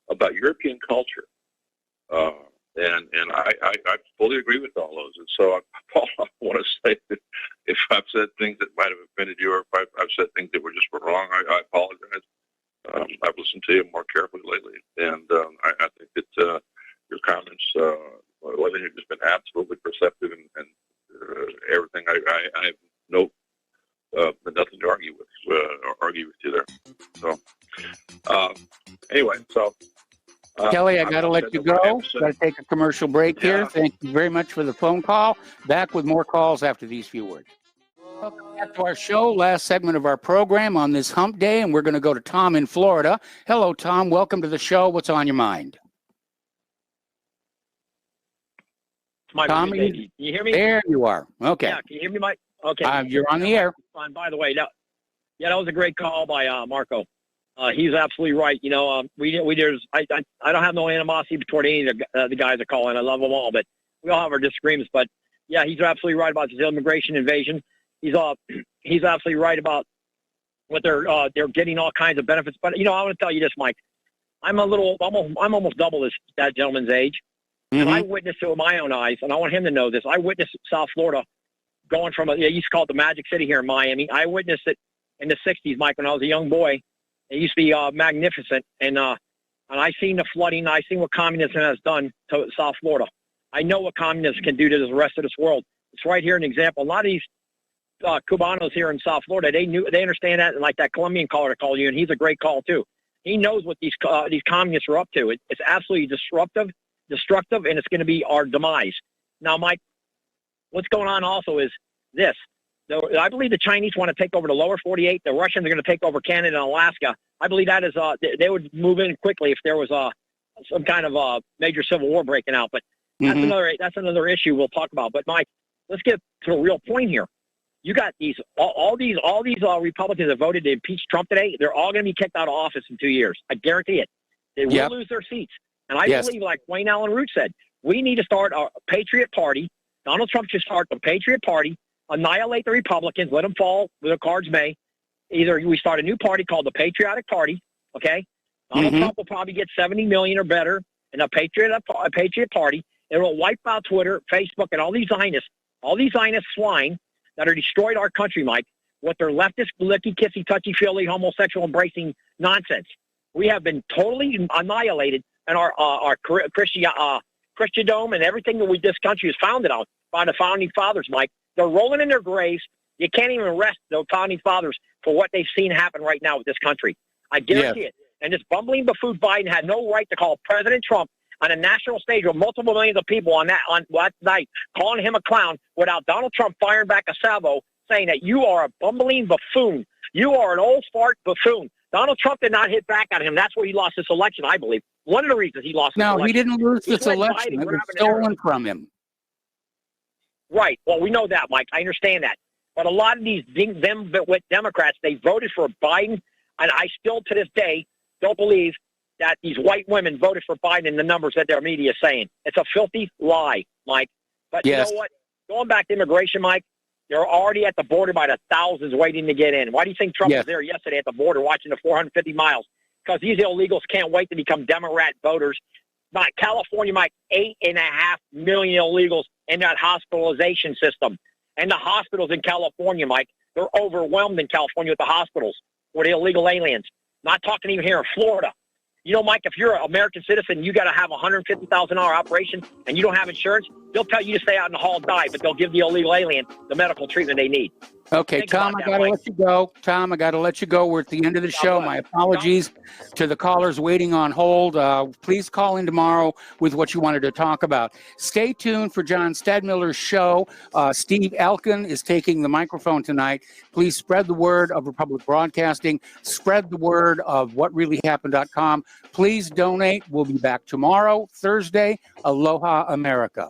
about European culture, and I fully agree with all those. And so, Paul, I want to say that if I've said things that might have offended you, or if I've said things that were wrong, I perfectly perceptive and everything. I have nothing to argue with you there. So anyway, so
Kelly, I got to let you go. Got to take a commercial break here. Thank you very much for the phone call. Back with more calls after these few words. Welcome back to our show, last segment of our program on this hump day, and we're going to go to Tom in Florida. Hello, Tom. Welcome to the show. What's on your mind? Tom,
can you hear me?
There you are. Okay.
Yeah, can you hear me, Mike? Okay.
You're on the air.
By the way, that was a great call by Marco. He's absolutely right. You know, I don't have no animosity toward any of the guys that call in. I love them all, but we all have our disagreements. But yeah, he's absolutely right about this immigration invasion. He's absolutely right about what they're getting all kinds of benefits. But I want to tell you this, Mike. I'm almost double that gentleman's age, and I witnessed it with my own eyes, and I want him to know this. I witnessed South Florida going from it used to call it the Magic City here in Miami. I witnessed it in the '60s, Mike, when I was a young boy. It used to be magnificent, and I seen the flooding. I seen what communism has done to South Florida. I know what communism can do to the rest of this world. It's right here an example. A lot of these Cubanos here in South Florida, they understand that, and like that Colombian caller to call you, and he's a great call too. He knows what these communists are up to. It's absolutely destructive, and it's going to be our demise. Now, Mike, what's going on also is this. I believe the Chinese want to take over the lower 48. The Russians are going to take over Canada and Alaska. I believe that is they would move in quickly if there was some kind of major civil war breaking out. But that's another issue we'll talk about. But Mike, let's get to a real point here. You got all these Republicans that voted to impeach Trump today. They're all going to be kicked out of office in 2 years. I guarantee it. They will lose their seats. And I believe, like Wayne Allen Root said, we need to start a Patriot Party. Donald Trump should start the Patriot Party, annihilate the Republicans, let them fall where the cards may. Either we start a new party called the Patriotic Party, okay? Donald Trump will probably get 70 million or better in a Patriot Party. It will wipe out Twitter, Facebook, and all these Zionist swine that are destroyed our country, Mike, with their leftist, licky-kissy, touchy-feely, homosexual embracing nonsense. We have been totally annihilated, and our Christendom and everything that this country is founded on by the founding fathers, Mike. They're rolling in their graves. You can't even arrest the founding fathers for what they've seen happen right now with this country. I guarantee it. And this bumbling buffoon Biden had no right to call President Trump on a national stage with multiple millions of people on that night, calling him a clown without Donald Trump firing back a salvo, saying that you are a bumbling buffoon. You are an old fart buffoon. Donald Trump did not hit back at him. That's where he lost this election, I believe. One of the reasons he lost this election.
No, he didn't lose this election. It was stolen from him.
Right. Well, we know that, Mike. I understand that. But a lot of these Democrats, they voted for Biden, and I still, to this day, don't believe that these white women voted for Biden in the numbers that their media is saying. It's a filthy lie, Mike. But you know what? Going back to immigration, Mike, they're already at the border by the thousands waiting to get in. Why do you think Trump was there yesterday at the border watching the 450 miles? Because these illegals can't wait to become Democrat voters. California, Mike, 8.5 million illegals in that hospitalization system. And the hospitals in California, Mike, they're overwhelmed in California with the hospitals with the illegal aliens. Not talking even here in Florida. You know, Mike, if you're an American citizen, you got to have a $150,000 operation and you don't have insurance, they'll tell you to stay out in the hall and die, but they'll give the illegal alien the medical treatment they need.
Okay, Tom, I got to let you go. Tom, I got to let you go. We're at the end of the show. My apologies to the callers waiting on hold. Please call in tomorrow with what you wanted to talk about. Stay tuned for John Stadmiller's show. Steve Elkin is taking the microphone tonight. Please spread the word of Republic Broadcasting. Spread the word of whatreallyhappened.com. Please donate. We'll be back tomorrow, Thursday. Aloha, America.